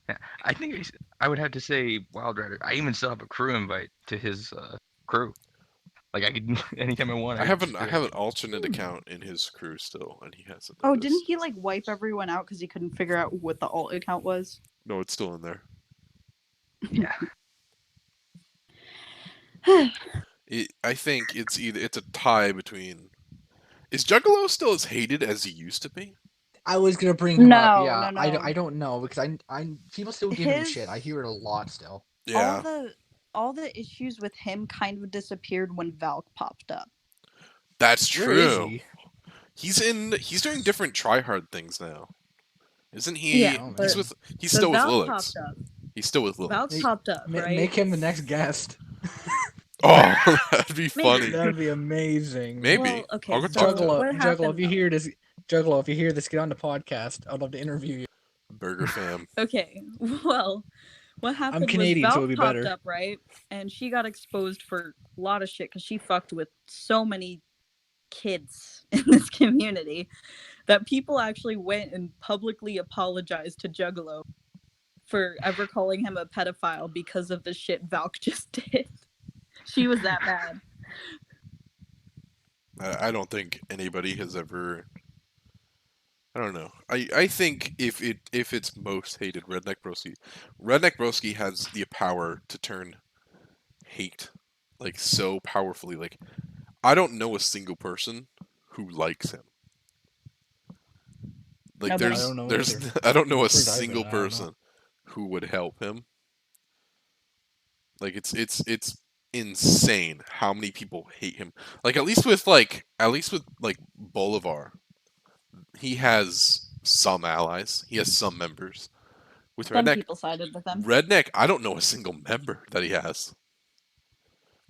Yeah, I think I would have to say Wild Rider. I even still have a crew invite to his crew. Like I could anytime I want. I have an just do it. alternate account in his crew still, and he hasn't. Oh, noticed. didn't he like wipe everyone out because he couldn't figure out what the alt account was? No, it's still in there. Yeah. I think it's a tie between. Is Juggalo still as hated as he used to be? I was gonna bring him up. No, Yeah, no. I don't know because I people still give him His- shit. I hear it a lot still. Yeah, All the issues with him kind of disappeared when Valk popped up. that's Where is true. he? He's doing different tryhard things now, isn't he? Yeah, Oh, he's man. still with Valk Lilix. popped up. He's still with Lilix. Valk Make- popped up, right? Make him the next guest. Oh, that'd be funny. That'd be amazing. Maybe. Well, okay, I'll go so talk to him. what Juggalo, happened, if you hear this, Juggalo, if you hear this, get on the podcast. I'd love to interview you. Burger fam. Okay, well, what happened Canadian, was so Valk it'd be popped better. up, right? And she got exposed for a lot of shit because she fucked with so many kids in this community that people actually went and publicly apologized to Juggalo for ever calling him a pedophile because of the shit Valk just did. She was that bad. I don't think anybody has ever. I don't know. I think if it's most hated, Redneck Broski has the power to turn hate like so powerfully. Like I don't know a single person who likes him. Like Nobody. there's I don't know there's either. I don't know a As far as I've single been, I don't know. person who would help him. Like it's insane how many people hate him. Like at least with Bolivar, he has some allies. He has some members. with Some Redneck. people sided with him. Redneck, I don't know a single member that he has.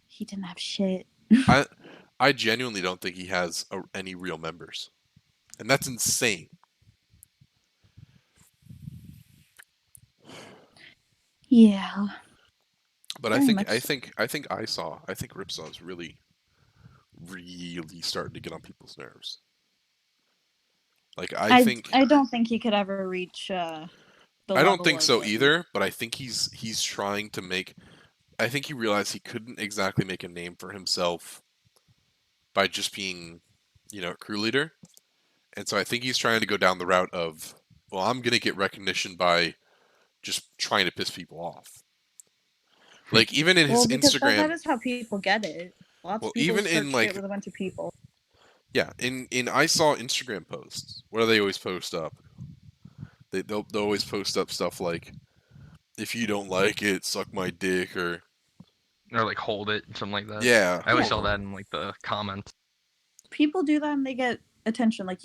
He didn't have shit. I genuinely don't think he has any real members, and that's insane. Yeah. But Very I much so. think Ripsaw is really starting to get on people's nerves. Like I don't think he could ever reach the I don't level think of, so like, either, but I think he's trying to make. I think he realized he couldn't exactly make a name for himself by just being, a crew leader, and so I think he's trying to go down the route of, well, I'm gonna get recognition by just trying to piss people off. Like even in his because that Instagram, is how people get it. Lots of people even start in shit with a bunch of people. yeah, in I saw Instagram posts. What do they always post up? They'll always post up stuff like, if you don't like it, suck my dick, or like hold it, something like that. yeah. I always saw that in like the comments. People do that and they get attention. Like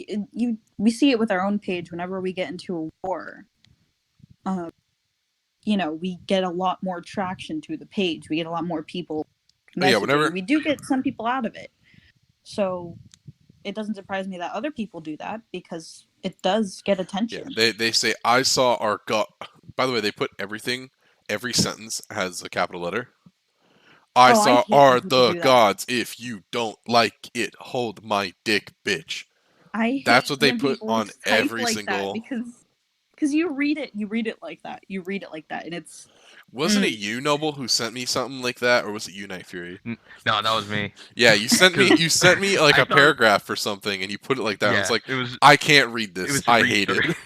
we see it with our own page whenever we get into a war. We get a lot more traction to the page. We get a lot more people messaging. Yeah, whenever We do get some people out of it. So it doesn't surprise me that other people do that because it does get attention. Yeah, they say I saw our god. By the way, they put everything. Every sentence has a capital letter. I saw are the gods. If you don't like it, hold my dick, bitch. That's what they put on every single. Because you read it like that. And it's. Wasn't it you, Noble, who sent me something like that, or was it you, Nitefury? No, that was me. Yeah, you sent me like a paragraph or something, and you put it like that. Yeah, I was like, I can't read this. I hate it.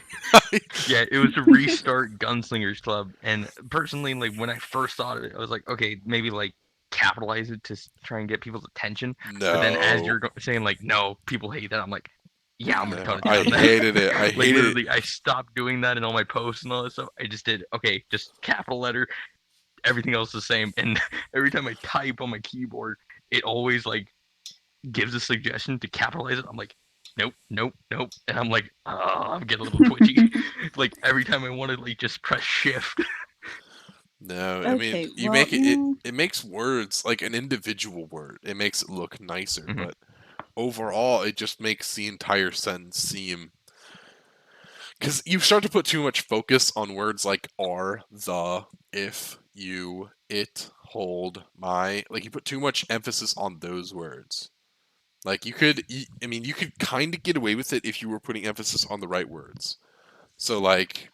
Yeah, it was to restart Gunslingers Club, and personally, like when I first thought of it, I was like, okay, maybe like capitalize it to try and get people's attention. No. But then as you're saying like, no, people hate that, I'm like, yeah, I'm gonna tone it down. I hated it. I like hated literally, it. I stopped doing that in all my posts and all that stuff. I just did okay, just capital letter, everything else the same. And every time I type on my keyboard, it always like gives a suggestion to capitalize it. I'm like, nope, and I'm like, oh, I'm getting a little twitchy. Like every time I want to like just press shift. No, I mean you make it makes words like an individual word. It makes it look nicer, but overall it just makes the entire sentence seem, because you start to put too much focus on words like are, the, if, you, it, hold, my. Like you put too much emphasis on those words. Like you could kind of get away with it if you were putting emphasis on the right words. So like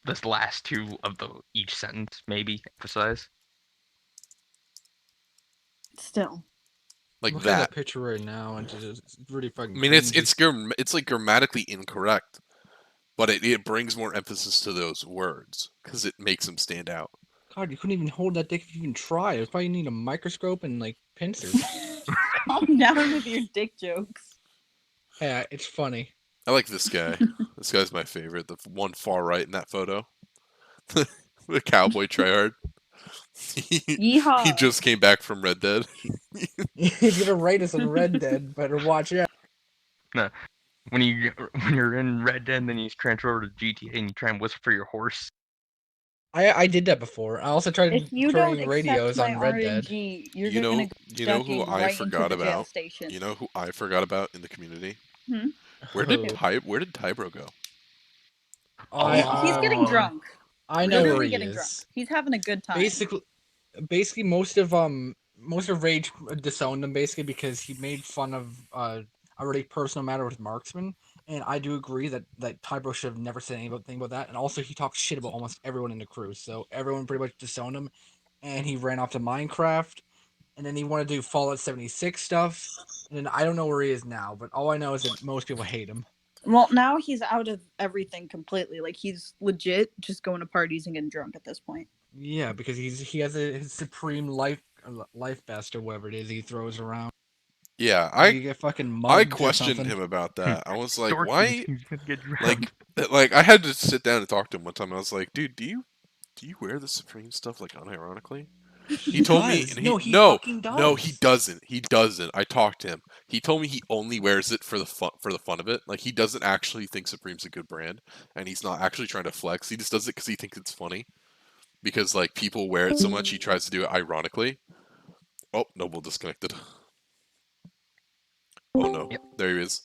this last two of each sentence maybe emphasize. Still. like Look that. at that picture right now, and it's really fucking. I mean, it's like grammatically incorrect, but it brings more emphasis to those words because it makes them stand out. God, you couldn't even hold that dick if you even tried. It probably need a microscope and like pincers. Calm down with your dick jokes. Yeah, it's funny. I like this guy. This guy's my favorite. The one far right in that photo, the cowboy Trihard. He just came back from Red Dead. He's gonna write us on Red Dead. Better watch out. No, when you're in Red Dead, then you transfer over to GTA and you try and whistle for your horse. I did that before. I also tried turning radios on Red Dead. You know who I forgot about? You know who I forgot about in the community? Where did Tybro go? He's getting drunk. I know where he is. Drunk. He's having a good time. Basically, most of Rage disowned him basically because he made fun of a really personal matter with Marksman, and I do agree that Tybro should have never said anything about that. And also, he talks shit about almost everyone in the crew, so everyone pretty much disowned him, and he ran off to Minecraft, and then he wanted to do Fallout 76 stuff, and then I don't know where he is now, but all I know is that most people hate him. Well, now he's out of everything completely. Like he's legit just going to parties and getting drunk at this point. Yeah, because he has his supreme life vest or whatever it is he throws around. Yeah, I questioned him about that. I was like, why? Like I had to sit down and talk to him one time. I was like, dude, do you wear the Supreme stuff like unironically? He told me, does. and No, he no, fucking no, he does. doesn't. He doesn't. I talked to him. He told me he only wears it for the fun of it. Like he doesn't actually think Supreme's a good brand, and he's not actually trying to flex. He just does it because he thinks it's funny. Because like people wear it so much, he tries to do it ironically. Oh, Noble disconnected. Oh no, Yep. there he is.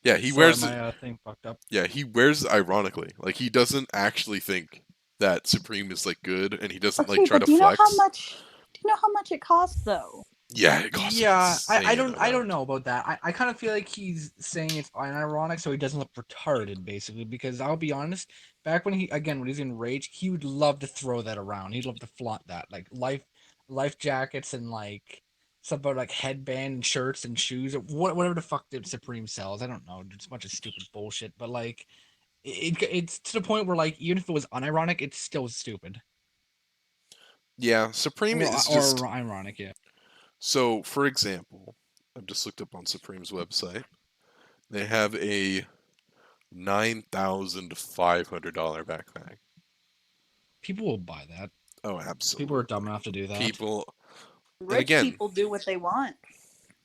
Yeah, he Sorry, wears it. my thing fucked up. Yeah, he wears it ironically. Like he doesn't actually think that Supreme is like good, and he doesn't like Okay, try but to do you know how flex. much? Do you know how much it costs though? Yeah, it costs an Yeah, I insane don't amount. know about that. I kind of feel like he's saying it's unironic so he doesn't look retarded, basically. Because I'll be honest, back when when he's in Rage, he would love to throw that around. He'd love to flaunt that, like life jackets and like stuff about like headband and shirts and shoes or whatever the fuck that Supreme sells. I don't know. It's a bunch of stupid bullshit, but like it's to the point where like even if it was unironic, it's still stupid Yeah, Supreme is just or ironic. Yeah. so. For example, I've just looked up on Supreme's website. They have a $9,500 backpack. People will buy that. Oh, People absolutely. are dumb enough to do that. People, and Rich again, people do what they want.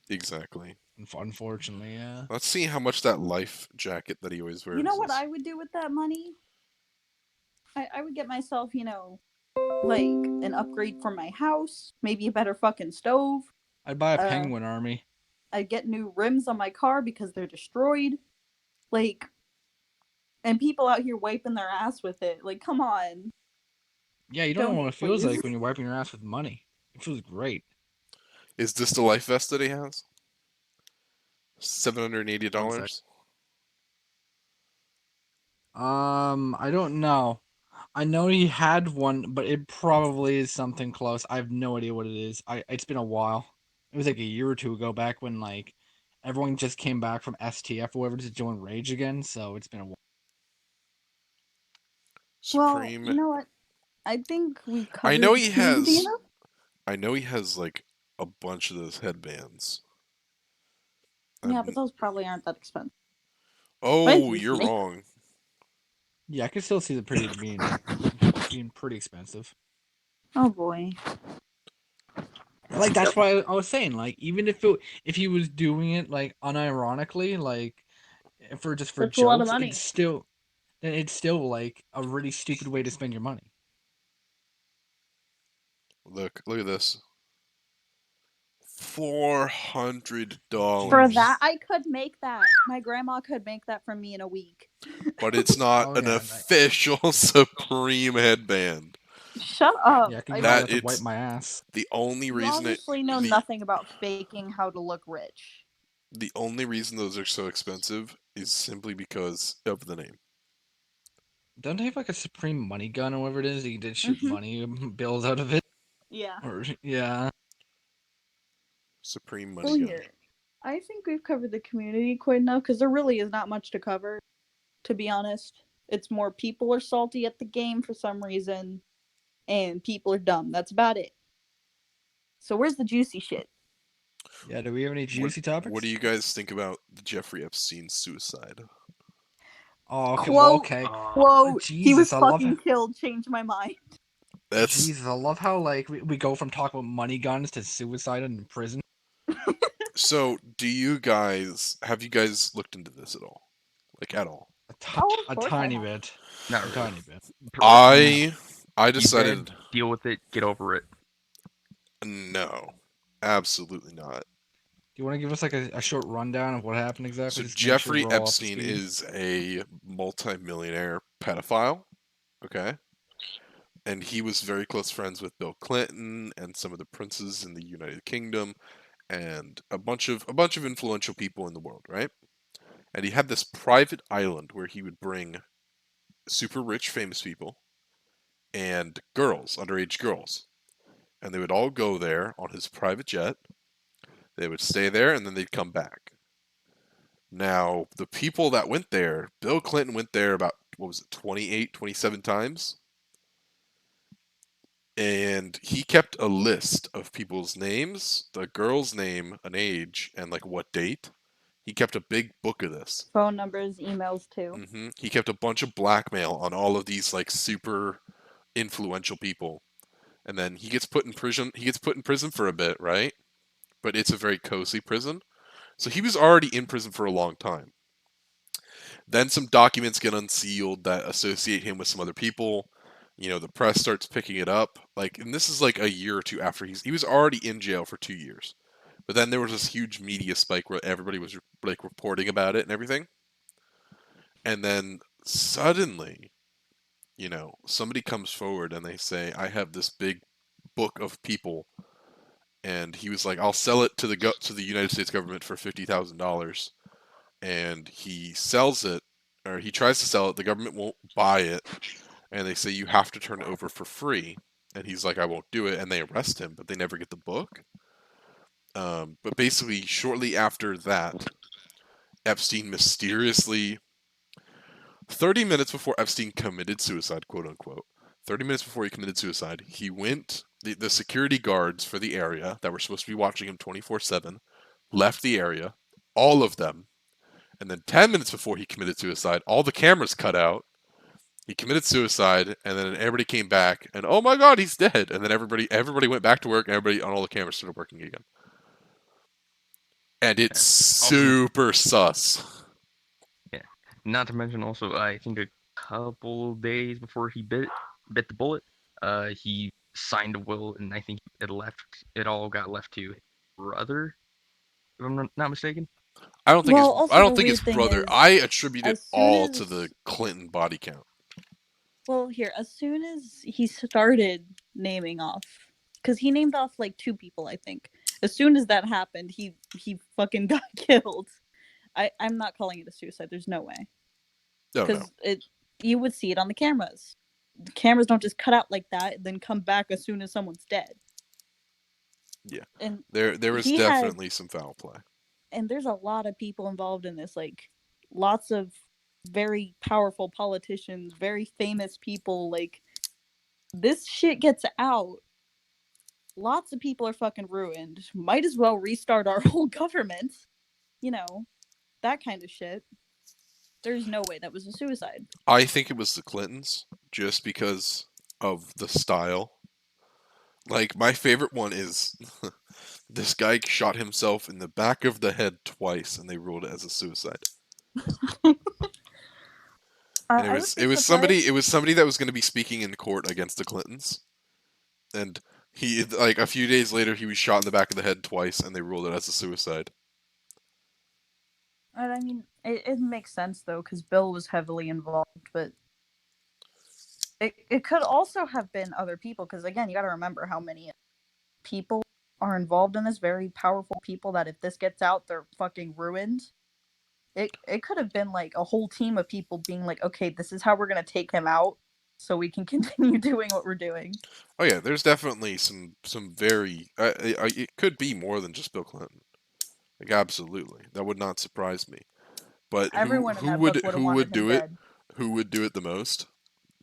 exactly. Unfortunately, yeah. Let's see how much that life jacket that he always wears You know what is. I would do with that money? I would get myself, like an upgrade for my house, maybe a better fucking stove. I'd buy a Uh, penguin army. I'd get new rims on my car because they're destroyed. Like, and people out here wiping their ass with it. Like, come on. Yeah, you don't know what Donate, it feels please. like when you're wiping your ass with money. It feels great. Is this the life vest that he has? One sec. $780. I don't know. I know he had one, but it probably is something close. I have no idea what it is. It's been a while. It was like a year or two ago, back when like everyone just came back from STF or whatever to join Rage again. So it's been a while. Well, Supreme. you know what? I think we've I covered know the he community has. enough. I know he has like a bunch of those headbands. Yeah, but I'm- those probably aren't that expensive. oh, Expensive to you're make. wrong. Yeah, I could still see the being pretty expensive. Oh boy. Like that's why I was saying, like even if he was doing it like unironically, like for just for That's a lot of jokes, money. it's still like a really stupid way to spend your money. Look at this. $400. For that, I could make that. My grandma could make that for me in a week. But it's not Oh an yeah, official Supreme headband. Shut up. yeah, I can I use mean, That that to wipe it's my ass. the only you reason it obviously know the nothing about faking how to look rich. the only reason those are so expensive is simply because of the name. Don't they have like a Supreme money gun or whatever it is? You did shoot Mhm. money bills out of it, Yeah. or yeah. Supreme So money gun. here, I think we've covered the community quite enough because there really is not much to cover, to be honest. It's more people are salty at the game for some reason, and people are dumb. That's about it. So where's the juicy shit? Yeah, do we have any juicy topics? What do you guys think about the Jeffrey Epstein suicide? Oh, okay, well, Quote, okay. quote, he was Jesus, I love fucking killed, changed my mind. That's Jesus, I love how like we go from talking about money guns to suicide in prison. so. Do you guys have you guys looked into this at all? Like at all? Oh, of A course I tiny have. bit, Not a really. tiny bit. I You decided dead, deal with it, get over it. no, absolutely not. Do you want to give us like a short rundown of what happened exactly? So Just to make sure Jeffrey we're all up to Epstein speed. is a multimillionaire pedophile, okay? And he was very close friends with Bill Clinton and some of the princes in the United Kingdom and a bunch of influential people in the world, right? And he had this private island where he would bring super rich famous people and girls, underage girls. And they would all go there on his private jet. They would stay there and then they'd come back. Now, the people that went there, Bill Clinton went there about, what was it, 28, 27 times? And he kept a list of people's names, the girl's name, an age, and like what date. He kept a big book of this. Phone numbers, emails too. He kept a bunch of blackmail on all of these like super influential people. and then he gets put in prison. He gets put in prison for a bit, right? But it's a very cozy prison. So he was already in prison for a long time. Then some documents get unsealed that associate him with some other people. The press starts picking it up. And this is like a year or two after he was already in jail for 2 years. But then there was this huge media spike where everybody was like reporting about it and everything. And then suddenly, somebody comes forward and they say, "I have this big book of people," and he was like, "I'll sell it to the United States government for $50,000." And he sells it, or he tries to sell it. The government won't buy it, and they say you have to turn it over for free. And he's like, "I won't do it," and they arrest him, but they never get the book. But basically, shortly after that, Epstein mysteriously, 30 minutes before Epstein committed suicide, quote unquote, 30 minutes before he committed suicide, he went, the security guards for the area that were supposed to be watching him 24/7 left the area, all of them. And then 10 minutes before he committed suicide, all the cameras cut out. He committed suicide, and then everybody came back, and oh my god, he's dead. And then everybody went back to work, and everybody on all the cameras started working again. And it's Also, super sus. yeah. Not to mention, also, I think a couple days before he bit the bullet, he signed a will, and I think it all got left to his brother, if I'm not mistaken. I don't think Well, his also I the don't think his weird thing brother. is, I attribute it as soon all to the as Clinton body count. well, here, as soon as he started naming off, because he named off like 2 people, I think. As soon as that happened, he fucking got killed. I'm not calling it a suicide. There's no way, No, no. because you would see it on the cameras. The cameras don't just cut out like that, then come back as soon as someone's dead. Yeah. And There was he had, definitely some foul play. and there's a lot of people involved in this, like lots of very powerful politicians, very famous people. Like, this shit gets out, lots of people are fucking ruined. Might as well restart our whole government. That kind of shit. There's no way that was a suicide. I think it was the Clintons, just because of the style. Like, my favorite one is this guy shot himself in the back of the head twice, and they ruled it as a suicide. And I would be surprised. it was somebody that was going to be speaking in court against the Clintons, and he, like, a few days later, he was shot in the back of the head twice, and they ruled it as a suicide. And I mean, it makes sense though, because Bill was heavily involved, but it could also have been other people, because again, you got to remember how many people are involved in this. Very powerful people that if this gets out, they're fucking ruined. It could have been like a whole team of people being like, okay, this is how we're gonna take him out, so we can continue doing what we're doing. Oh yeah, there's definitely some very. It could be more than just Bill Clinton. Like, absolutely, that would not surprise me. But Everyone in that book would have who wanted would him do it? dead. Who would do it the most?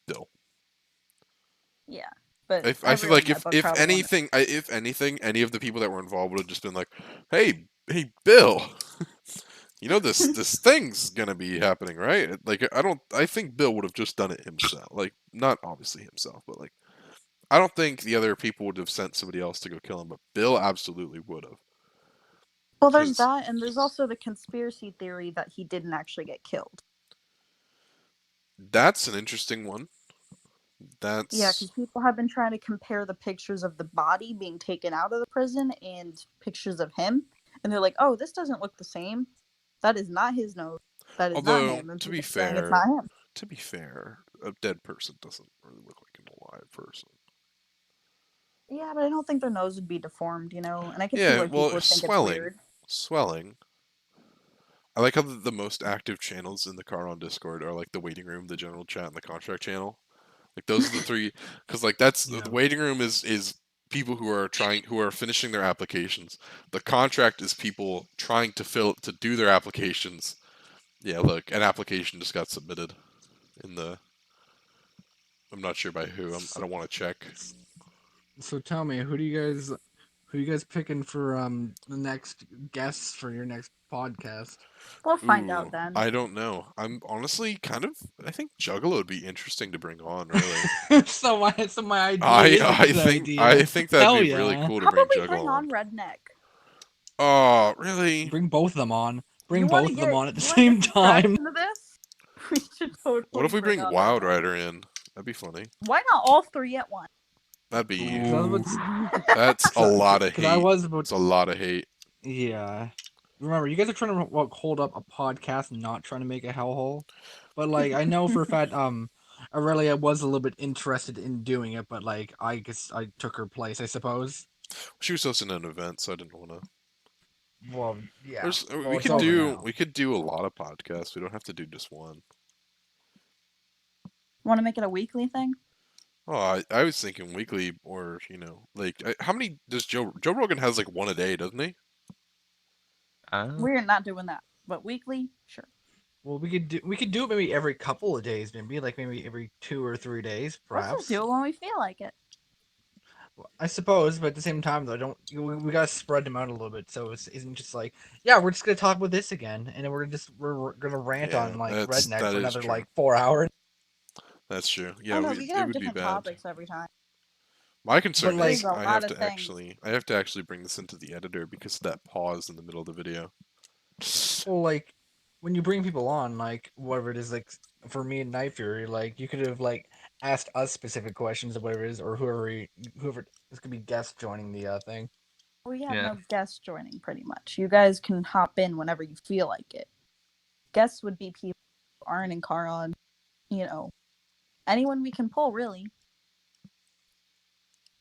Bill. Yeah, but I feel everyone like in that book probably wanted. if anything, any of the people that were involved would have just been like, "Hey, Bill, this thing's gonna be happening, right?" Like, I think Bill would have just done it himself. Like, not obviously himself, but like, I don't think the other people would have sent somebody else to go kill him, but Bill absolutely would have. Well, there's 'Cause that, and there's also the conspiracy theory that he didn't actually get killed. that's an interesting one. Yeah, That's because people have been trying to compare the pictures of the body being taken out of the prison and pictures of him, and they're like, "Oh, this doesn't look the same. That is not his nose. That is not although him." And people are saying it's not him. to be fair, a dead person doesn't really look like an alive person. Yeah, but I don't think their nose would be deformed, and I could see Yeah, why people well, would think it's weird. swelling. I like how the most active channels in the Charon Discord are like the waiting room, the general chat, and the contract channel. Like, those are the three, because like that's Yeah. the waiting room is people who are finishing their applications. The contract is people trying to do their applications. Yeah, look, an application just got submitted in the. I'm not sure by who. I don't want to check. So tell me, Who you guys picking for the next guests for your next podcast? We'll find Ooh, out then. I don't know. I'm honestly I think Juggalo would be interesting to bring on, really. so my idea is a good idea. I think that'd Hell be really yeah. cool to How bring about we bring Juggalo on on. Redneck? Oh, really? Bring both of them on. Bring You wanna both of them get- on at the you wanna same get some cracks time. into this? We should totally. What if we bring on Wild Redneck. Rider in? That'd be funny. Why not all three at once? That'd be Ooh. that's a lot of 'Cause I hate. was about It's a lot of hate. Yeah. Remember, you guys are trying to hold up a podcast, not trying to make a hellhole. But like, I know for a fact, Aurelia was a little bit interested in doing it, but like, I guess I took her place, I suppose. She was hosting an event, so I didn't want to. Well, yeah. Well, We it's could over do now. we could do a lot of podcasts. We don't have to do just one. Want to make it a weekly thing? Oh, I was thinking weekly, or like how many does Joe Rogan has like one a day, doesn't he? We're not doing that, but weekly, sure. Well, we could do it maybe every couple of days, maybe every 2 or 3 days, perhaps. Let's just do it when we feel like it. I suppose, but at the same time, though, we gotta spread them out a little bit, so it isn't just like, yeah, we're just gonna talk about this again, and then we're gonna rant Yeah, on like that Redneck for is another true. like 4 hours. That's true. Yeah, I know we can it have would be different bad. topics every time. My concern like- is There's a I lot have of to things. actually bring this into the editor because of that pause in the middle of the video. Well, like when you bring people on, like whatever it is, like for me and Nitefury, like you could have like asked us specific questions or whatever it is, or whoever this could be guest joining the thing. We have Yeah. no guests joining, pretty much. You guys can hop in whenever you feel like it. Guests would be people who aren't in Charon, anyone we can pull, really.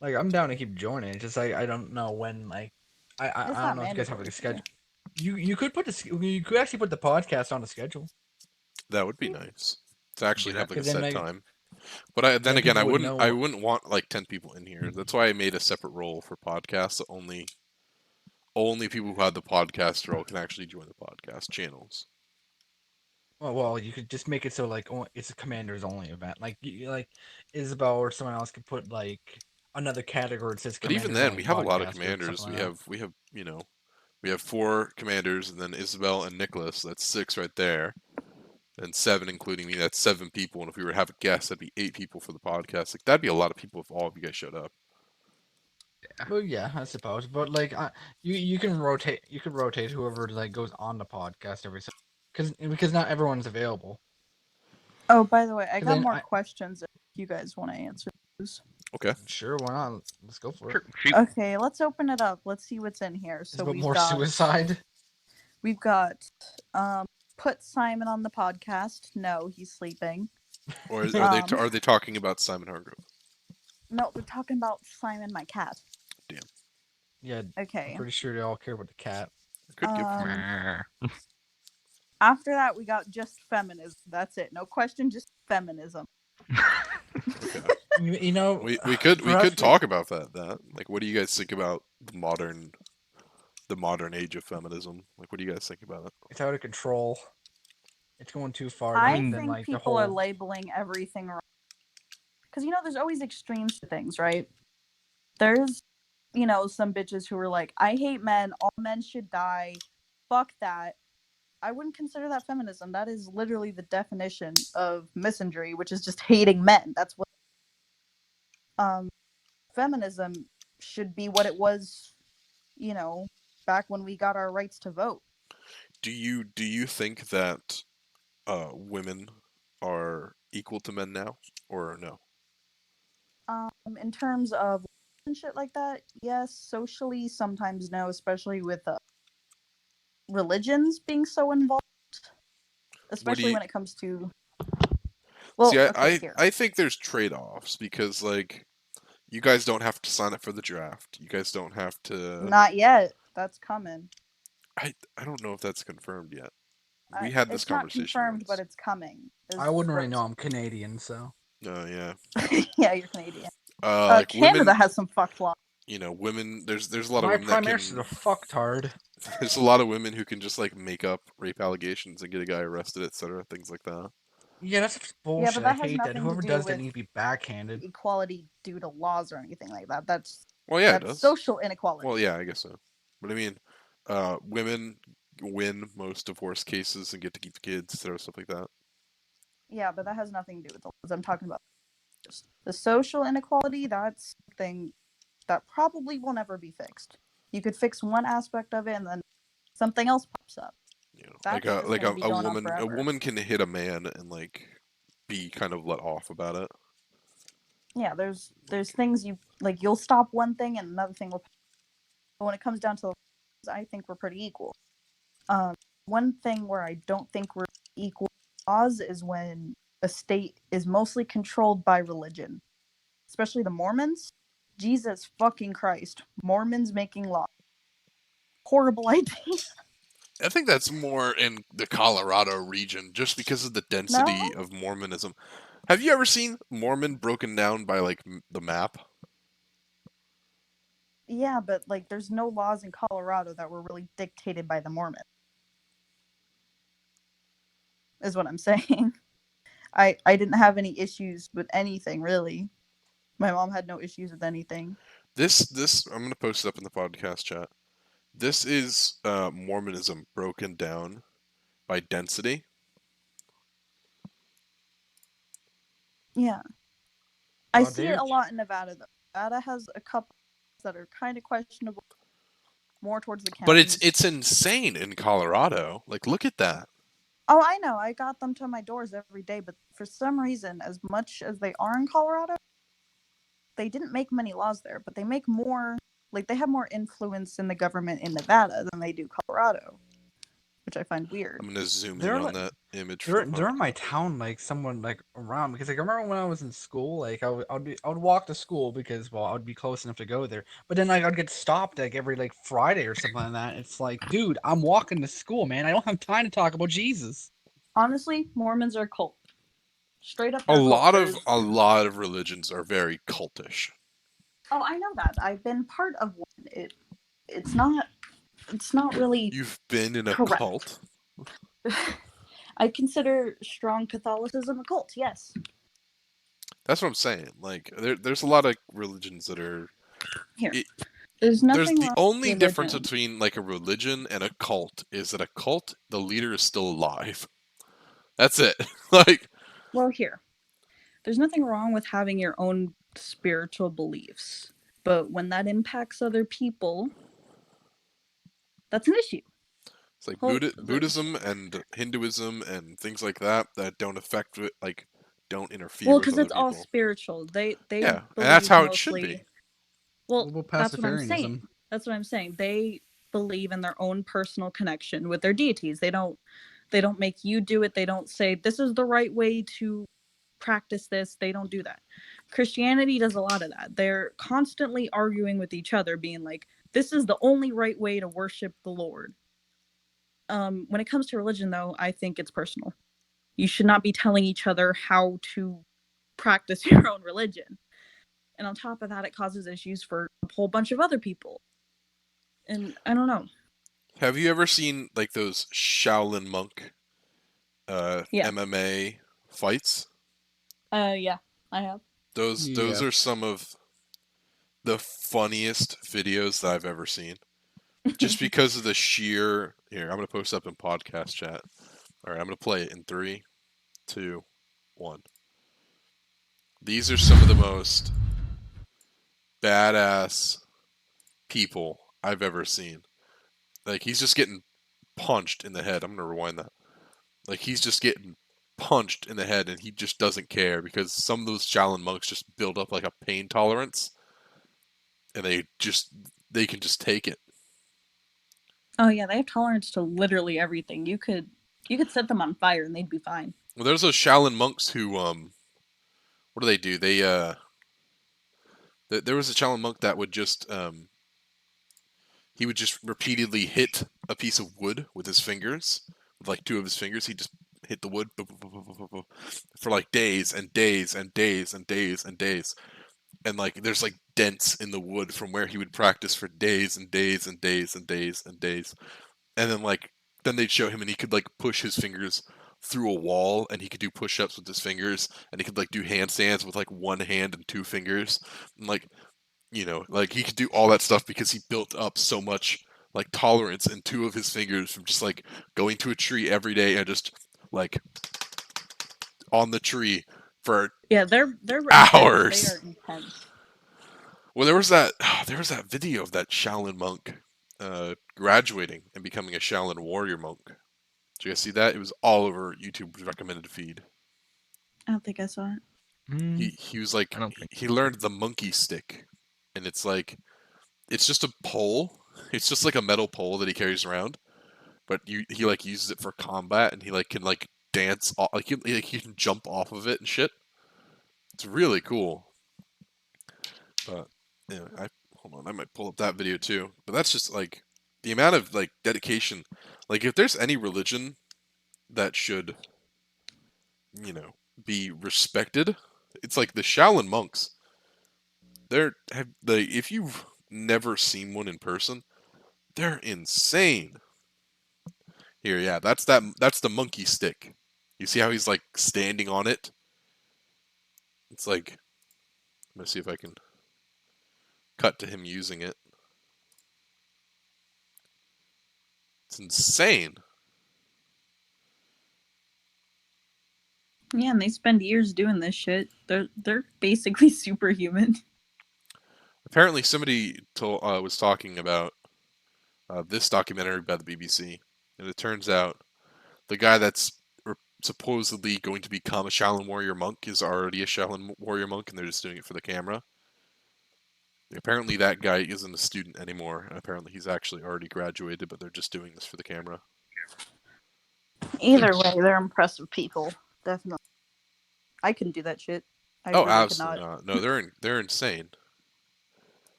Like I'm down to keep joining. It's just like I don't know when. Like I It's don't not know if you guys have like mandatory a for you. schedule. You could you could actually put the podcast on a schedule. That would be nice to actually Do have that. like a 'Cause then, set like- time. But then again, people would know I what- wouldn't want like 10 people in here. That's why I made a separate role for podcasts. That only people who have the podcast role can actually join the podcast channels. Well, you could just make it so like it's a commanders only event. Like like Isabel or someone else could put like another category that says. But even commanders then, only we have a lot of podcast or commanders. something like that. We have 4 commanders, and then Isabel and Nicholas. That's 6 right there, and 7 including me. That's 7 people. And if we were to have a guest, that'd be 8 people for the podcast. Like that'd be a lot of people if all of you guys showed up. Well, yeah, I suppose, but like, you can rotate. You can rotate whoever like goes on the podcast every because not everyone's available. Oh, by the way, I 'Cause got then more I- questions if you guys want to answer those. Okay. Sure, why not? Let's go for it. Sure, shoot. Okay, let's open it up. Let's see what's in here. Is So it more suicide? We've got put Simon on the podcast. No, he's sleeping. Or are Um, are they talking about Simon Hargrove? No, we're talking about Simon, my cat. Yeah, I'm Okay. pretty sure they all care about the cat. Could give. After that, we got just feminism. That's it. No question, just feminism. You know, We could perhaps talk about that. Like, what do you guys think about the modern age of feminism? Like, what do you guys think about it? It's out of control. It's going too far. I than, think like, the people are whole- labeling everything wrong. Because, there's always extremes to things, right? There's, some bitches who are like, I hate men. All men should die. Fuck that. I wouldn't consider that feminism. That is literally the definition of misandry, which is just hating men. That's what feminism should be what it was, back when we got our rights to vote. Do you think that women are equal to men now, or no? In terms of and shit like that, yes. Socially, sometimes no, especially with religions being so involved, especially when it comes to. Well, See, okay, here. I think there's trade-offs because like you guys don't have to sign up for the draft. You guys don't have to. Not yet. That's coming. I don't know if that's confirmed yet. We had this it's not conversation. confirmed, once. but it's coming. I wouldn't really know. I'm Canadian, so. Oh yeah. Yeah, you're Canadian. Like Canada women, has some fucked laws. Women. There's a lot of My women prime that minister's can. a fucktard. There's a lot of women who can just like make up rape allegations and get a guy arrested, etc. Things like that. Yeah, that's bullshit. that I has hate that. nothing to Whoever do does that with needs to be backhanded. Equality due to laws or anything like that. That's Well, yeah, it That's does. social inequality. Well, yeah, I guess so. But I mean, women win most divorce cases and get to keep the kids, stuff like that. Yeah, but that has nothing to do with the laws. I'm talking about just the social inequality. That's something that probably will never be fixed. You could fix one aspect of it, and then something else pops up. You know, That's just going to be a going on woman forever. can hit a man and like be kind of let off about it. Yeah, there's things you like. You'll stop one thing, and another thing will. But when it comes down to the laws, I think we're pretty equal. One thing where I don't think we're equal laws is when a state is mostly controlled by religion, especially the Mormons. Jesus fucking Christ, Mormons making law. Horrible idea. I think that's more in the Colorado region, just because of the density No? of Mormonism. Have you ever seen Mormon broken down by like the map? Yeah, but like there's no laws in Colorado that were really dictated by the Mormons, is what I'm saying. I didn't have any issues with anything really. My mom had no issues with anything. This I'm gonna post it up in the podcast chat. This is Mormonism broken down by density. Yeah. I Well, see it dude, a lot in Nevada though. Nevada has a couple that are kind of questionable, more towards the But counties. it's insane in Colorado. Like, look at that. Oh, I know. I got them to my doors every day, but for some reason, as much as they are in Colorado, they didn't make many laws there, but they make more, like, they have more influence in the government in Nevada than they do Colorado, which I find weird. I'm gonna zoom in They're on like that image for the they're in my podcast. town, like someone like around, because like I remember when I was in school, like I would walk to school because well I would be close enough to go there, but then like I'd get stopped like every like Friday or something like that. It's like, dude, I'm walking to school, man. I don't have time to talk about Jesus. Honestly, Mormons are a cult. Straight up, they're a cult. A lot of religions are very cultish. Oh, I know that. I've been part of one. It's not really You've been in a correct. cult? I consider strong Catholicism a cult. Yes. That's what I'm saying. Like, there's a lot of religions that are. Here, It, there's there's nothing the wrong only with difference religion. between like a religion and a cult is that a cult, the leader is still alive. That's it. Like, Well, here, there's nothing wrong with having your own spiritual beliefs, but when that impacts other people, that's an issue. it's like Well, Buddhism and Hinduism and things like that that don't affect it, like don't interfere well, with because other it's all people. spiritual. They Yeah, and that's believe how it should be. mostly. Well, What about that's what I'm saying. pacifarianism? That's what I'm saying. They believe in their own personal connection with their deities. They don't make you do it. They don't say this is the right way to practice this. They don't do that. Christianity does a lot of that. They're constantly arguing with each other, being like, this is the only right way to worship the Lord. When it comes to religion, though, I think it's personal. You should not be telling each other how to practice your own religion. And on top of that, it causes issues for a whole bunch of other people. And I don't know. Have you ever seen like those Shaolin monk Yeah. MMA fights? Yeah, I have. Those Yeah. are some of the funniest videos that I've ever seen. Just because of the sheer. Here, I'm gonna post up in podcast chat. All right, I'm gonna play it in 3, 2, 1. These are some of the most badass people I've ever seen. Like, he's just getting punched in the head. I'm gonna rewind that. Like, he's just getting punched in the head, and he just doesn't care because some of those Shaolin monks just build up like a pain tolerance, and they can just take it. Oh yeah, they have tolerance to literally everything. You could set them on fire and they'd be fine. Well, there's those Shaolin monks who what do they do? There was a Shaolin monk that would just he would just repeatedly hit a piece of wood with his fingers, with like 2 of his fingers. He just hit the wood for like days and days and days and days and days. And like there's like dents in the wood from where he would practice for days and days and days and days and days. And then they'd show him and he could like push his fingers through a wall and he could do push-ups with his fingers and he could like do handstands with like one hand and 2 fingers. And like You know, like he could do all that stuff because he built up so much like tolerance in two of his fingers from just like going to a tree every day and just like on the tree for Yeah, they're intense. hours. They are intense. Well, there was that video of that Shaolin monk graduating and becoming a Shaolin warrior monk. Did you guys see that? It was all over YouTube's recommended feed. I don't think I saw it. He was like I don't think he learned the monkey stick, and it's like it's just a pole. It's just like a metal pole that he carries around, but he like uses it for combat, and he like can like dance like he can jump off of it and shit. It's really cool. But yeah, hold on, I might pull up that video too. But that's just like the amount of like dedication. Like if there's any religion that should, you know, be respected, it's like the Shaolin monks. If you've never seen one in person, they're insane. Here, yeah, that's the monkey stick. You see how he's like standing on it? It's like I'm gonna see if I can cut to him using it. It's insane. Yeah, and they spend years doing this shit. They're basically superhuman. Apparently, somebody was talking about this documentary by the BBC, and it turns out the guy that's supposedly going to become a Shaolin warrior monk is already a Shaolin warrior monk, and they're just doing it for the camera. Apparently, that guy isn't a student anymore, and apparently he's actually already graduated, but they're just doing this for the camera. Either way, they're impressive people. Definitely. I couldn't do that shit. I really absolutely could not. No, they're insane.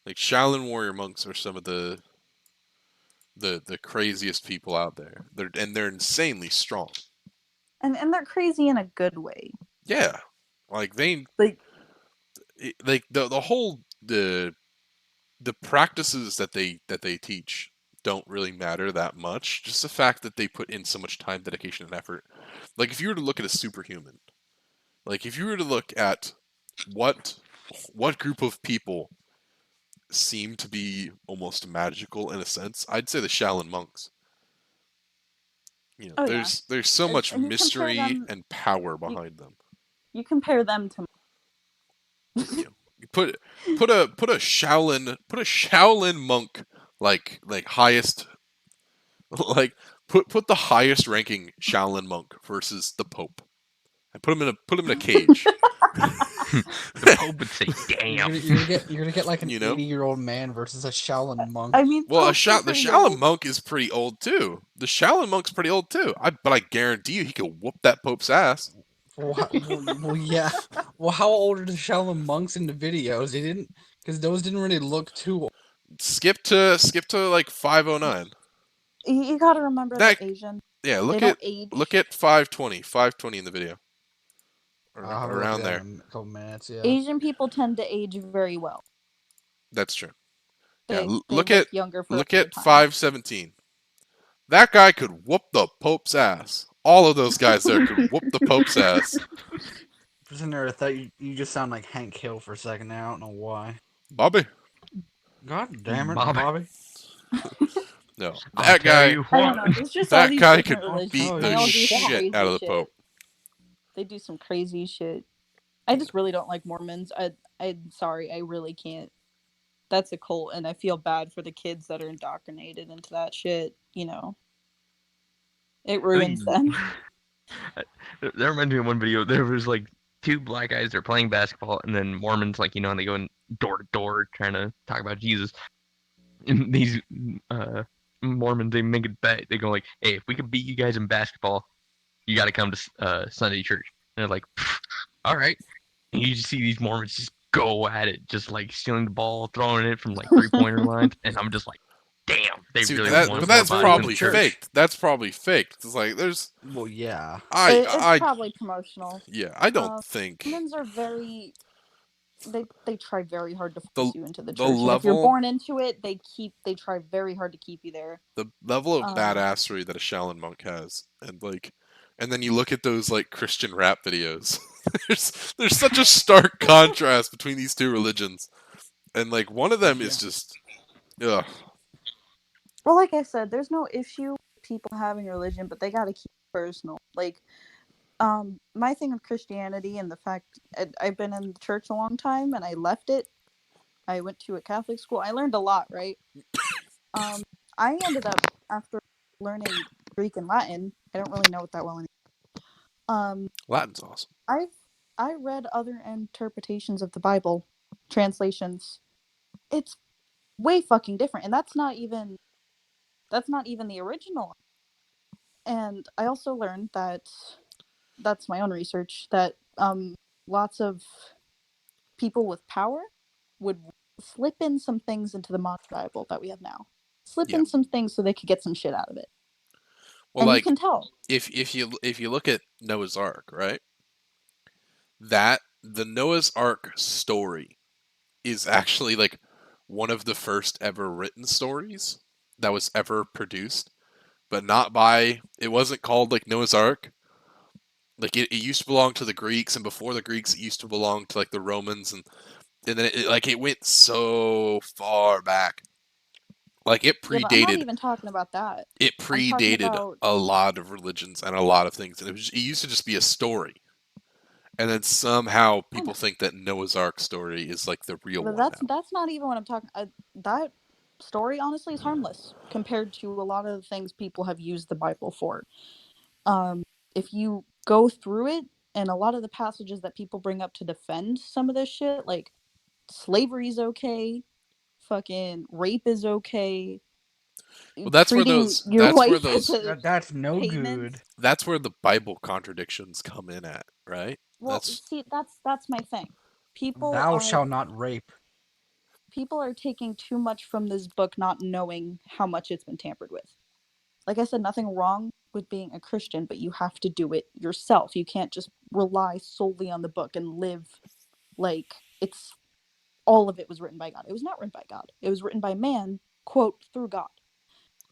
Like Shaolin warrior monks are some of the craziest people out there. They're insanely strong. And they're crazy in a good way. Yeah, like they Like the whole the practices that they teach don't really matter that much. Just the fact that they put in so much time, dedication, and effort. Like if you were to look at a superhuman, like if you were to look at what group of people seem to be almost magical in a sense, I'd say the Shaolin monks. You know, there's so much and mystery and power behind them. You compare them to You know, you put a Shaolin monk like highest like put the highest ranking Shaolin monk versus the Pope. And put him in a cage. the Pope would say, "Damn." You're gonna get like an You know? 80-year-old man versus a Shaolin monk. I mean, Well, the Pope's Shaolin old. monk is pretty old too. The Shaolin monk's pretty old too. But I guarantee you, he could whoop that Pope's ass. Well, yeah. Well, how old are the Shaolin monks in the videos? They didn't, because those didn't really look too old. Skip to like 509. You gotta remember That- the Asian. Yeah, They don't age. look at 520 in the video. I'll have a look Around at that there. in a couple minutes. Yeah. Asian people tend to age very well. That's true. They, Yeah, they look look younger for look a at time. 517. That guy could whoop the Pope's ass. All of those guys there could whoop the Pope's ass. For some reason, I thought you just sound like Hank Hill for a second there. I don't know why. Bobby. God damn it, Bobby. Bobby. No, I'll that tell guy. you I don't what. know. It's just all That these guy different could religions. beat They the all do some shit crazy out of the shit. Pope. They do some crazy shit. I just really don't like Mormons. I'm sorry, I really can't. That's a cult, and I feel bad for the kids that are indoctrinated into that shit. You know, it ruins them. That reminds me of one video. There was like two black guys. They're playing basketball, and then Mormons, like and they go in door to door trying to talk about Jesus. And these Mormons, they make a bet. They go like, "Hey, if we can beat you guys in basketball, you got to come to Sunday church." And they're like, "All right." And you just see these Mormons just go at it, just like stealing the ball, throwing it from like 3-pointer lines, and I'm just like, "Damn, they See, really but want that's more probably church." faked. That's probably faked. It's like there's. Well, yeah. It's probably promotional. I don't think Mormons are very. They try very hard to force you into the the church. And if you're level- born into it, they try very hard to keep you there. the level of Um, badassery that a Shaolin monk has, and then you look at those like Christian rap videos. there's such a stark contrast between these two religions, And like one of them is Yeah. just, ugh. Well, like I said, there's no issue with people having religion, but they got to keep it personal. Like, my thing with Christianity and the fact I've been in the church a long time and I left it. I went to a Catholic school. I learned a lot, right? I ended up after learning Greek and Latin. I don't really know it that well anymore. Latin's awesome. I read other interpretations of the Bible, translations. It's way fucking different, and that's not even the original. And I also learned that that's my own research that lots of people with power would slip in some things into the modern Bible that we have now. Slip Yeah. in some things so they could get some shit out of it. Well, And you like can tell. if you look at Noah's Ark, right? That the Noah's Ark story is actually like one of the first ever written stories that was ever produced, but not by. It wasn't called like Noah's Ark. Like it used to belong to the Greeks, and before the Greeks, it used to belong to like the Romans, and then it went so far back. Like Yeah, but I'm not even talking about that. it I'm talking predated about a lot of religions and a lot of things, and it used to just be a story. And then somehow I know, people think that Noah's Ark story is like the real but one now. that's not even what I'm talking. That story honestly is harmless compared to a lot of the things people have used the Bible for. Um, if you go through it, and a lot of the passages that people bring up to defend some of this shit, like slavery's okay, fucking rape is okay, Well, that's where treating those your wife as a That's no payment. good. that's where the Bible contradictions come in at, right? Well, That's see, that's my thing. People Thou are shalt not rape. people are taking too much from this book, not knowing how much it's been tampered with. Like I said, nothing wrong with being a Christian, but you have to do it yourself. You can't just rely solely on the book and live like it's all of it was written by God. It was not written by God. It was written by man, quote, through God.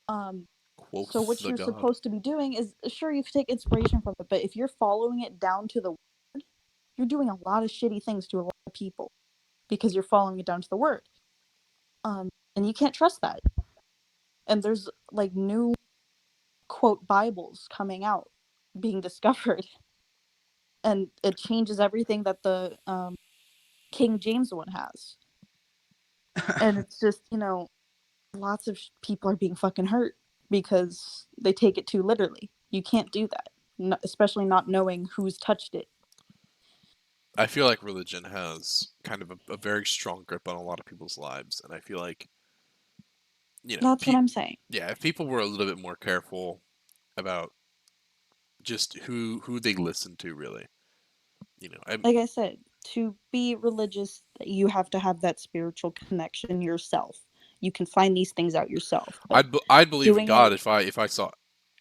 Um, so quoth what the you're God. supposed to be doing is, sure, you take inspiration from it, but if you're following it down to the word, you're doing a lot of shitty things to a lot of people because you're following it down to the word. And you can't trust that. And there's like new quote Bibles coming out, being discovered, and it changes everything that the King James one has. And it's just, lots of people are being fucking hurt because they take it too literally. You can't do that, especially not knowing who's touched it. I feel like religion has kind of a very strong grip on a lot of people's lives, and I feel like That's what I'm saying. yeah, if people were a little bit more careful about just who they listen to, really, Like I said, to be religious, you have to have that spiritual connection yourself. You can find these things out yourself, but I'd believe in doing it, God if I saw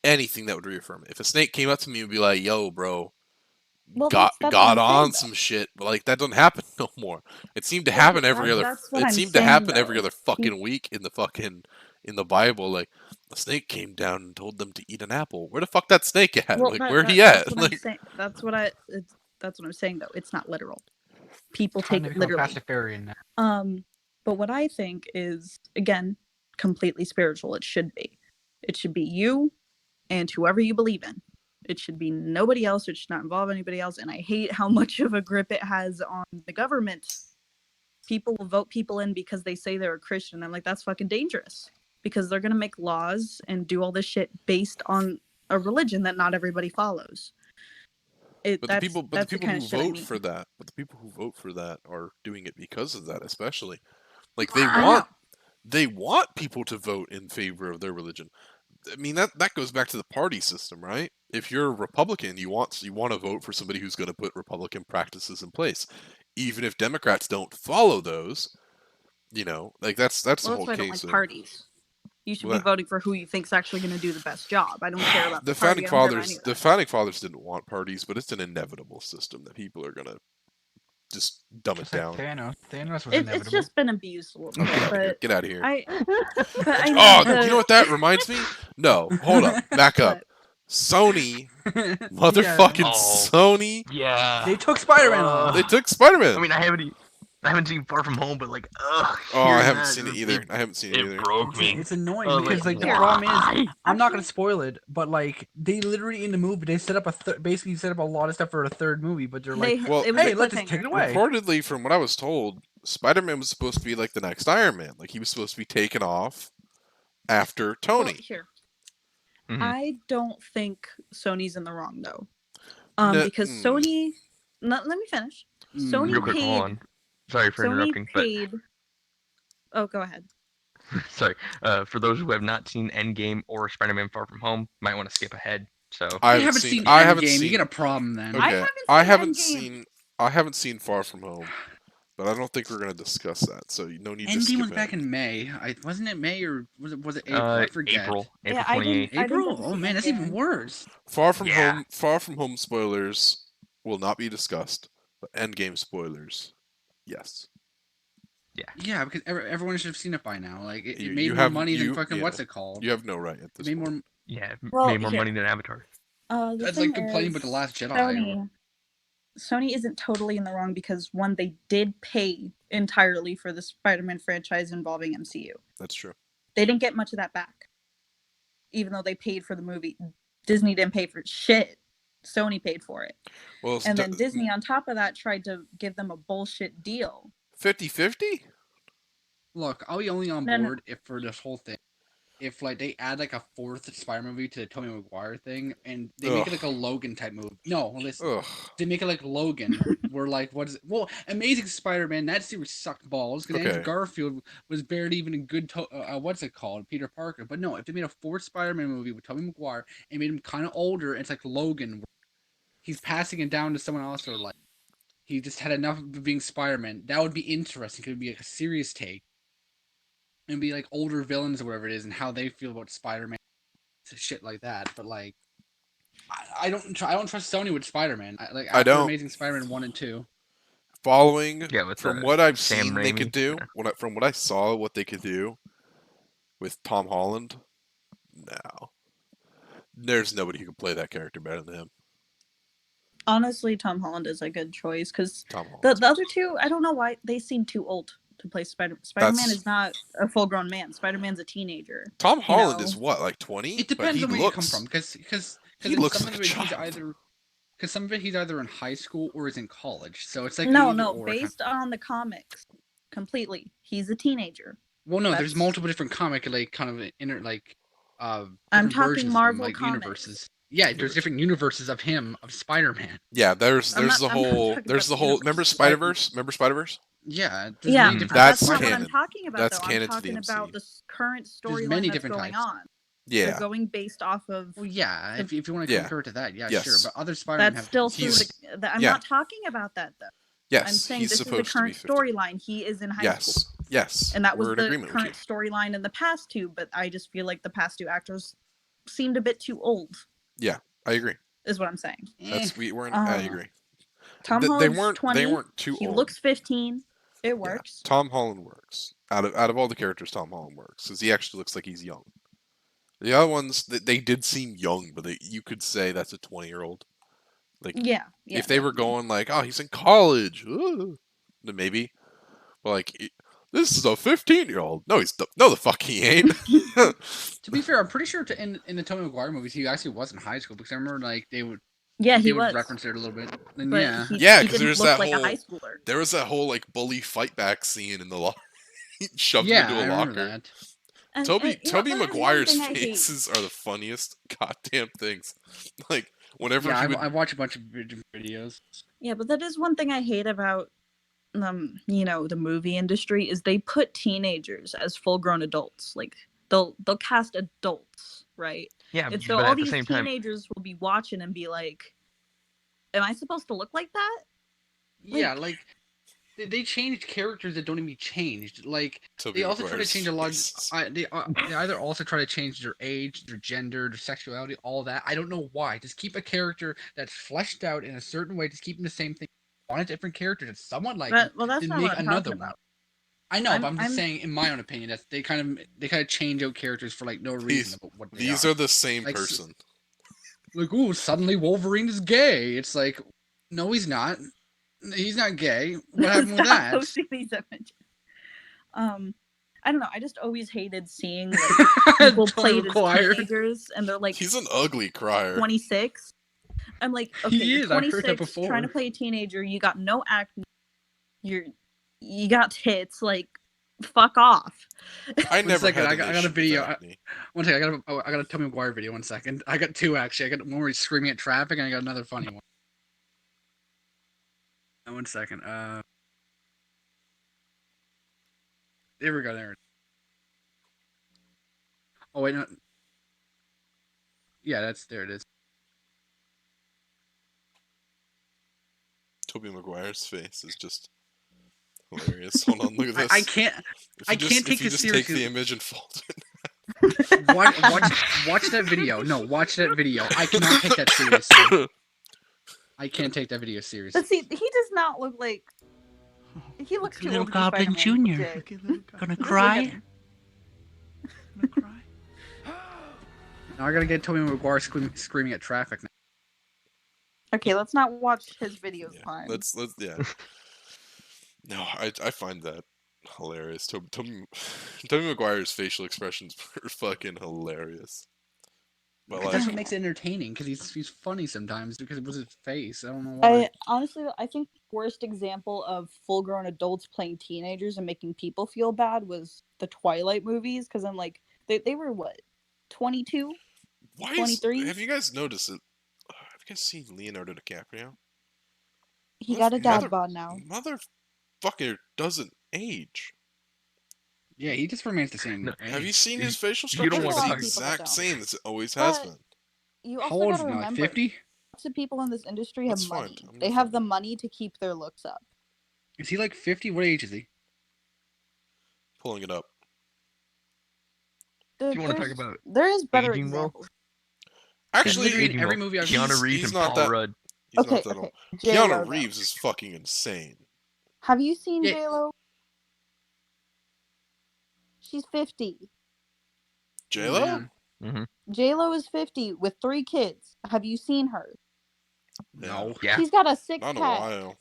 anything that would reaffirm it. If a snake came up to me and be like, "Yo, bro, well, got that's what got I'm on saying some though. shit," but like that doesn't happen no more. It seemed to Well, happen every other. that's what It I'm seemed to saying happen every though. other fucking week in the Bible. Like a snake came down and told them to eat an apple. Where the fuck that snake at? Well, Like where he that's at? what I'm Like saying. That's what I'm saying though. It's not literal. People Trying take to it become a literally. pastafarian now. But what I think is, again, completely spiritual. It should be. It should be you and whoever you believe in. It should be nobody else. It should not involve anybody else. And I hate how much of a grip it has on the government. People will vote people in because they say they're a Christian. I'm like, that's fucking dangerous because they're going to make laws and do all this shit based on a religion that not everybody follows. but the That's the people kind of who shit I vote mean. for that, but the people who vote for that are doing it because of that, especially. Like I know. they want people to vote in favor of their religion. I mean that goes back to the party system, right? If you're a Republican, you want to vote for somebody who's going to put Republican practices in place, even if Democrats don't follow those. Like that's the Well, that's whole why I don't like case of parties. You should be well, voting for who you think's actually going to do the best job. I don't care about the the party. founding I don't care about any fathers. of The that. founding fathers didn't want parties, but it's an inevitable system that people are going to just dumb it Just like down. Thanos. Thanos was It's inevitable. just been abused a little Oh, bit, get out of here! but Get out of here! I mean Oh, you know the what that reminds me? No, hold up, back up. what? Sony, Yeah. motherfucking Oh, Sony. yeah. They took Spider-Man off. They Uh, took I Spider-Man. mean, I haven't. I haven't seen Far From Home, but like, ugh. Oh, I hearing haven't that, seen it either. I haven't seen it It either. broke me. It's annoying I was because like the Yeah. problem is why? I'm not gonna Actually- spoil it, but like they literally in the movie they set up basically set up a lot of stuff for a third movie, but they're like, Well, it was hey, a let's just take cliffhanger. it away. Reportedly, from what I was told, Spider-Man was supposed to be like the next Iron Man. Like he was supposed to be taken off after Well, Tony. here, Mhm. I don't think Sony's in the wrong though. No- Because Sony. Let me finish. Sony Real quick, paid. hold on. Sorry for Sony interrupting, paid. Oh, go ahead. but sorry. For those who have not seen Endgame or Spider-Man: Far From Home, might want to skip ahead. So I You haven't haven't seen I haven't Endgame, seen. you get a problem then. Okay, I I haven't haven't seen. I haven't seen Far From Home, but I don't think we're gonna discuss that. So no need to Endgame skip was back ahead. in May. Wasn't it May or was it April? I forget. April Yeah, I 28th. didn't. I didn't April? get to Oh see man, that's even Endgame. worse. Far From Yeah. Home. Far From Home spoilers will not be discussed, but Endgame spoilers, yes. Yeah, because everyone should have seen it by now. Like it You- made you more have- money than you- fucking yeah. what's it called? You have no right at It this made point. more. Yeah, Well, made more here. money than Avatar. The That's thing like complaining is, about the Last Jedi. Sony isn't totally in the wrong because one, they did pay entirely for the Spider-Man franchise involving MCU. That's true. They didn't get much of that back, even though they paid for the movie. Disney didn't pay for shit. Sony paid for it. Well, And then Disney, on top of that, tried to give them a bullshit deal. 50-50? Look, I'll be only on No, no. board if for this whole thing, if like they add like a fourth Spider movie to the Tobey Maguire thing, and they make it like a Logan type movie. No, listen, Ugh. they make it like Logan, where like what is it? Well, Amazing Spider-Man, that series sucked balls because Andrew Okay. Garfield was barely even a good what's it called, Peter Parker. But no, if they made a fourth Spider-Man movie with Tobey Maguire and made him kind of older, it's like Logan, where he's passing it down to someone else, or like he just had enough of being Spider-Man. That would be interesting. It would be like a serious take. And be like older villains or whatever it is, and how they feel about Spider-Man, shit like that. But like, I don't trust Sony with Spider-Man. After don't. Amazing Spider-Man 1 and 2. Following Yeah, with from the what I've Sam seen they could Raimi, do, yeah. from what I saw what they could do with Tom Holland, no. There's nobody who can play that character better than him. Honestly, Tom Holland is a good choice because Tom Holland. the other two, I don't know why they seem too old to play Spider-Man. Spider-Man That's- is not a full-grown man. Spider-Man's a teenager. Tom Holland know? is what, like 20? It depends but on he where you come looks, from, because he looks like a child. some of it he's either in high school or is in college. So it's like No, or based on the comics, completely. He's a teenager. well, no, there's that's- multiple different comic like kind of I'm different talking versions Marvel of him, like comics. universes. Yeah, there's different universes of him of Spider-Man. Yeah, there's I'm not the talking whole about there's the the whole universe. remember Spider-Verse? Remember Spider-Verse? Yeah, there's Yeah, many different. That's that's not what canon. I'm talking about. That's though. canon I'm to the talking about MCU. the current There's storyline many that's different going types. on. Yeah. They're going based off of. Well, yeah, if you want to Yeah. compare it to that, yeah, Yes. sure. But other Spider-Man That's have still through He's- the. I'm yeah. not talking about that though. Yes, I'm saying he's this is the supposed to be current 50. storyline. He is in high school. Yes. And that was We're in the agreement with you. current storyline in the past two, but I just feel like the past two actors seemed a bit too old, I agree. is what I'm saying. That's I agree. Tom They Holland's weren't 20. they weren't too he old. looks 15. It Yeah, works. Tom Holland works. Out of all the characters, Tom Holland works because he actually looks like he's young. The other ones, they did seem young, but you could say that's a 20-year-old. Like, Yeah. if they were going like, oh, he's in college, then maybe. But like, this is a 15-year-old. No, no, the fuck he ain't. To be fair, I'm pretty sure in the Tobey Maguire movies, he actually was in high school because I remember like they would he would was. reference it a little bit. And But yeah, he Yeah, 'cause didn't there's look that like whole- a high schooler. There was that whole like bully fight back scene in the locker. Shoved him yeah, into I a remember locker. that. And, Toby you know, that is one Maguire's thing I hate. faces are the funniest goddamn things. Like whenever Yeah, he would, I watch a bunch of videos. Yeah, but that is one thing I hate about the movie industry is they put teenagers as full-grown adults. Like they'll cast adults, right? Yeah, And so but all at the these same time, teenagers will be watching and be like, "Am I supposed to look like that?" Yeah, like they changed characters that don't even be changed. Like Toby they also try to Maguire's change a lot. faces. They either also try to change their age, their gender, their sexuality, all that. I don't know why. Just keep a character that's fleshed out in a certain way. Just keep them the same thing. Want a different character that's somewhat like him, Well, that's then not make what I'm another talking one. about. I know, but I'm just I'm- saying, in my own opinion, that they kind of change out characters for like no reason about what they These are the same Like, person. like, ooh, suddenly Wolverine is gay. It's like, no, he's not. He's not gay. What happened with Stop that? posting these images. I don't know. I just always hated seeing like people Tobey played as Maguire. teenagers and they're like He's an ugly crier. 26. I'm like, okay, He you're is, I've heard that 26, before. trying to play a teenager. You got no acne. You got tits. Like, fuck off. I One never second, had I an got a issue with video. acne. One second, I got a Tobey Maguire video. 1 second. I got two actually. I got one where he's screaming at traffic, and I got another funny one. 1 second. There we go. There. Oh wait, no. Yeah, there it is. Tobey Maguire's face is just hilarious. Hold on, look at this. I can't. I can't take if you this just take seriously. the image and fold it. Watch that video. No, watch that video. I cannot take that seriously. I can't take that video seriously. But see, he does not look like. He looks too Little old to be Goblin Spider-Man. Jr. Legit. Gonna Just look at cry? him. Gonna cry? Now I gotta get Tobey Maguire screaming at traffic now. Okay, let's not watch his videos. Yeah, Fine. let's yeah. No, I find that hilarious. Tobey Maguire's facial expressions are fucking hilarious. But That's like, what makes it entertaining, because he's funny sometimes, because it was his face. I don't know why. Honestly, I think the worst example of full-grown adults playing teenagers and making people feel bad was the Twilight movies. Because I'm like, they were what, 22? why 23? have you guys noticed it? Have you guys seen Leonardo DiCaprio? He got a dad bod now. Motherfucker doesn't age. Yeah, he just remains the same. No, Have you seen his facial you don't structure? wanna It's the talk- exact People same as it always has But- been. You How also old is gotta he now? Like remember, 50? lots of people in this industry have That's fine. money. I'm They not have fine. the money to keep their looks up. Is he like 50? What age is he? Pulling it up. If you want to talk about There is better aging well, examples. Actually, literally aging every well, movie I've Keanu he's- Reeves he's and not Paul that- Rudd. he's Okay, not that old. okay. J-Lo, Keanu though. Reeves is fucking insane. Have you seen Yeah. J-Lo? She's 50. J-Lo? Man. J-Lo is 50 with 3 kids. Have you seen her? No. Yeah. She's got a six Not in a pack. while.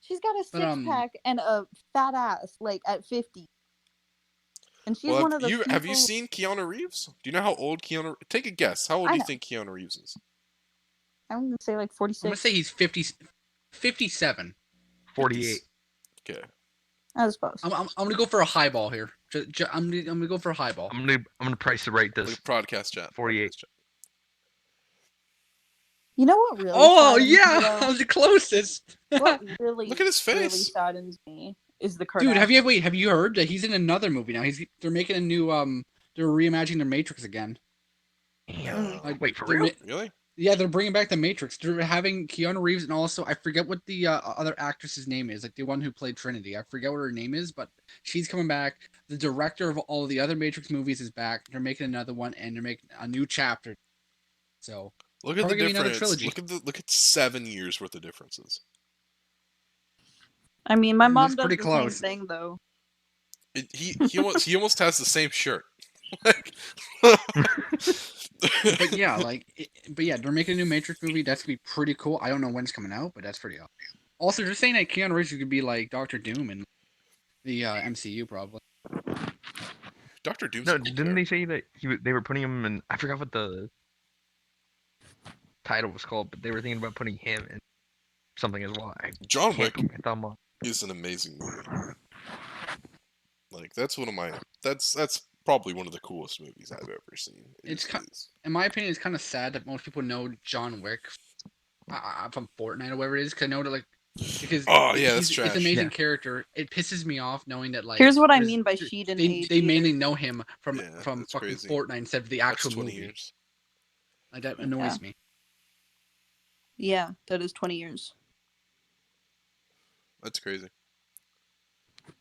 She's got a But, six pack and a fat ass, like at 50. And she's Well, one of those people. have you seen Keanu Reeves? Do you know how old Keanu? Take a guess. How old I do you know. think Keanu Reeves is? I'm gonna say like I'm 46. gonna say he's 57. 48. Okay. I was close. I'm gonna go for a highball here. I'm gonna go for a highball. I'm gonna price it right Look this. at podcast chat. 48. Podcast chat. You know what really? Oh saddens me, yeah, though? I was the closest. What really? Look at his Really face. saddens me is the Kardashians. Dude, have you heard that he's in another movie now? They're making a new they're reimagining the Matrix again. Damn. Like, Wait, for they're real? Really? Yeah, they're bringing back the Matrix. They're having Keanu Reeves and also I forget what the other actress's name is, like the one who played Trinity. I forget what her name is, but she's coming back. The director of all the other Matrix movies is back. They're making another one and they're making a new chapter. So Look at the Probably gonna be another difference. trilogy. Look at 7 years worth of differences. I mean, my mom That's does pretty the close. same thing though. He almost has the same shirt. Like, but yeah, they're making a new Matrix movie. That's gonna be pretty cool. I don't know when it's coming out, but that's pretty awesome. Also, they're saying that Keanu Reeves could be like Doctor Doom in the MCU probably. Dr. Doom's No, a cool didn't character. they say that they were putting him in? I forgot what the title was called, but they were thinking about putting him in something as well. I John can't Wick put my thumb on. is an amazing movie. Like that's one of my that's probably one of the coolest movies I've ever seen. It's It is. In my opinion, it's kind of sad that most people know John Wick from Fortnite or whatever it is, because I know that because Oh, yeah, that's it's trash. an amazing Yeah. character. It pisses me off knowing that Here's what I there's- mean by she didn't they age they either. mainly know him from Yeah, from that's fucking crazy. Fortnite instead of the That's actual 20 movie. years. Like that annoys me. Yeah, that is 20 years. That's crazy.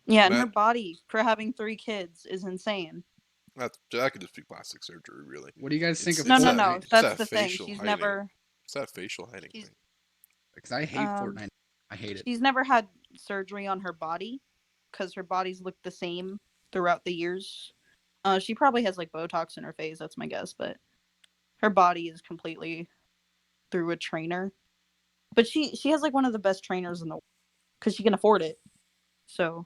Yeah, and her Matt- body for having 3 kids is insane. That could just be plastic surgery, really. What do you guys think It's- of No, it's no, that- no. it's That's that the thing. facial She's hiding. never It's that facial hiding She's- thing. Because I hate Fortnite. I hate it. she's never had surgery on her body because her body's looked the same throughout the years. She probably has like Botox in her face. That's my guess, but her body is completely through a trainer. But she has like one of the best trainers in the world because she can afford it. So.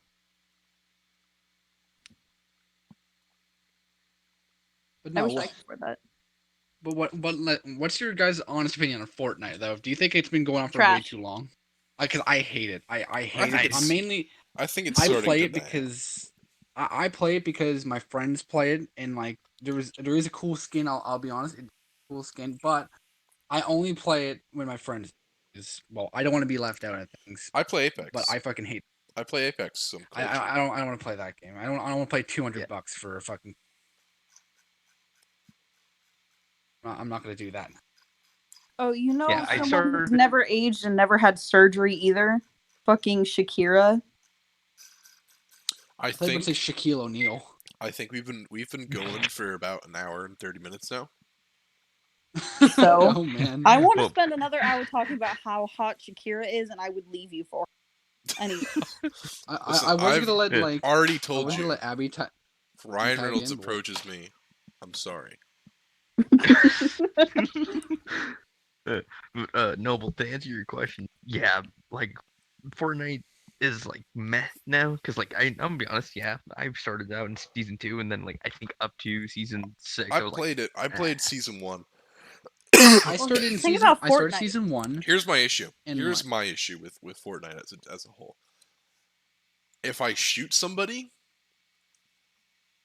But I no, wish I could afford that. but what's your guys' honest opinion on Fortnite though? Do you think it's been going on for way Trash. too long? Because I hate it. I hate think it. it's- I'm mainly I think it's I starting play to it die. because I play it because my friends play it, and like there is a cool skin. I'll be honest, it's a cool skin, but I only play it when my friends. Well, I don't want to be left out of things, I play Apex. but I fucking hate. I play Apex. Some culture. I don't want to play that game. I don't want to play $200 Yeah. for a fucking. I'm not gonna do that. Oh, you know Yeah, I someone who's started. never aged and never had surgery either? Fucking Shakira. I I thought you were think gonna say Shaquille O'Neal. I think we've been going for about an hour and 30 minutes now. So, oh man. I want to Well- spend another hour talking about how hot Shakira is, and I would leave you for it. Anyway. Listen, I was I've gonna let like already I told was gonna you. let Abby. If Ryan tag Reynolds in, boy. approaches me, I'm sorry. Noble, to answer your question, yeah, like Fortnite is like meh now because like I'm gonna be honest, yeah, I've started out in season 2 and then like I think up to season 6. I was played it. I "Ah." played season 1. I Well, started in think season. about I started Fortnite. season 1. Here's my issue. And Here's like- my issue with Fortnite as a whole. If I shoot somebody,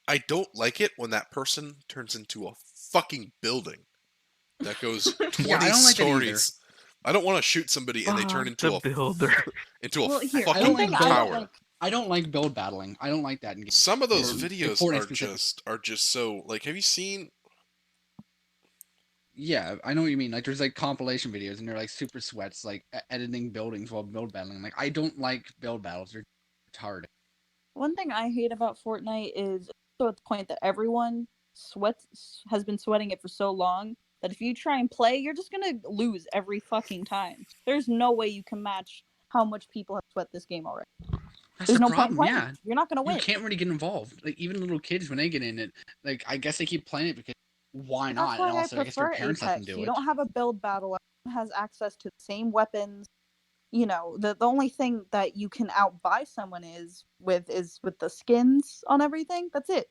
I don't like it when that person turns into a fucking building that goes 20 Yeah, I don't like that either. stories. I don't want to shoot somebody and they turn Fuck into the a builder. into a Well, here, fucking don't one thing like I tower. don't like. I don't like build battling. I don't like that in games. Some of those Or videos Fortnite are specific. just so like. Have you seen? Yeah, I know what you mean. Like there's like compilation videos and they're like super sweats, like editing buildings while build battling. Like I don't like build battles. They're hard. One thing I hate about Fortnite is so at the point that everyone has been sweating it for so long that if you try and play, you're just gonna lose every fucking time. There's no way you can match how much people have sweat this game already. That's There's the no point in problem. playing. Yeah, You're not gonna you win. can't really get involved. Like even little kids when they get in it, like I guess they keep playing it because why That's not? why And also I I guess their prefer parents let them Apex. do You it. don't have a build battle. Everyone has access to the same weapons. You know, the only thing that you can outbuy someone is with the skins on everything. That's it.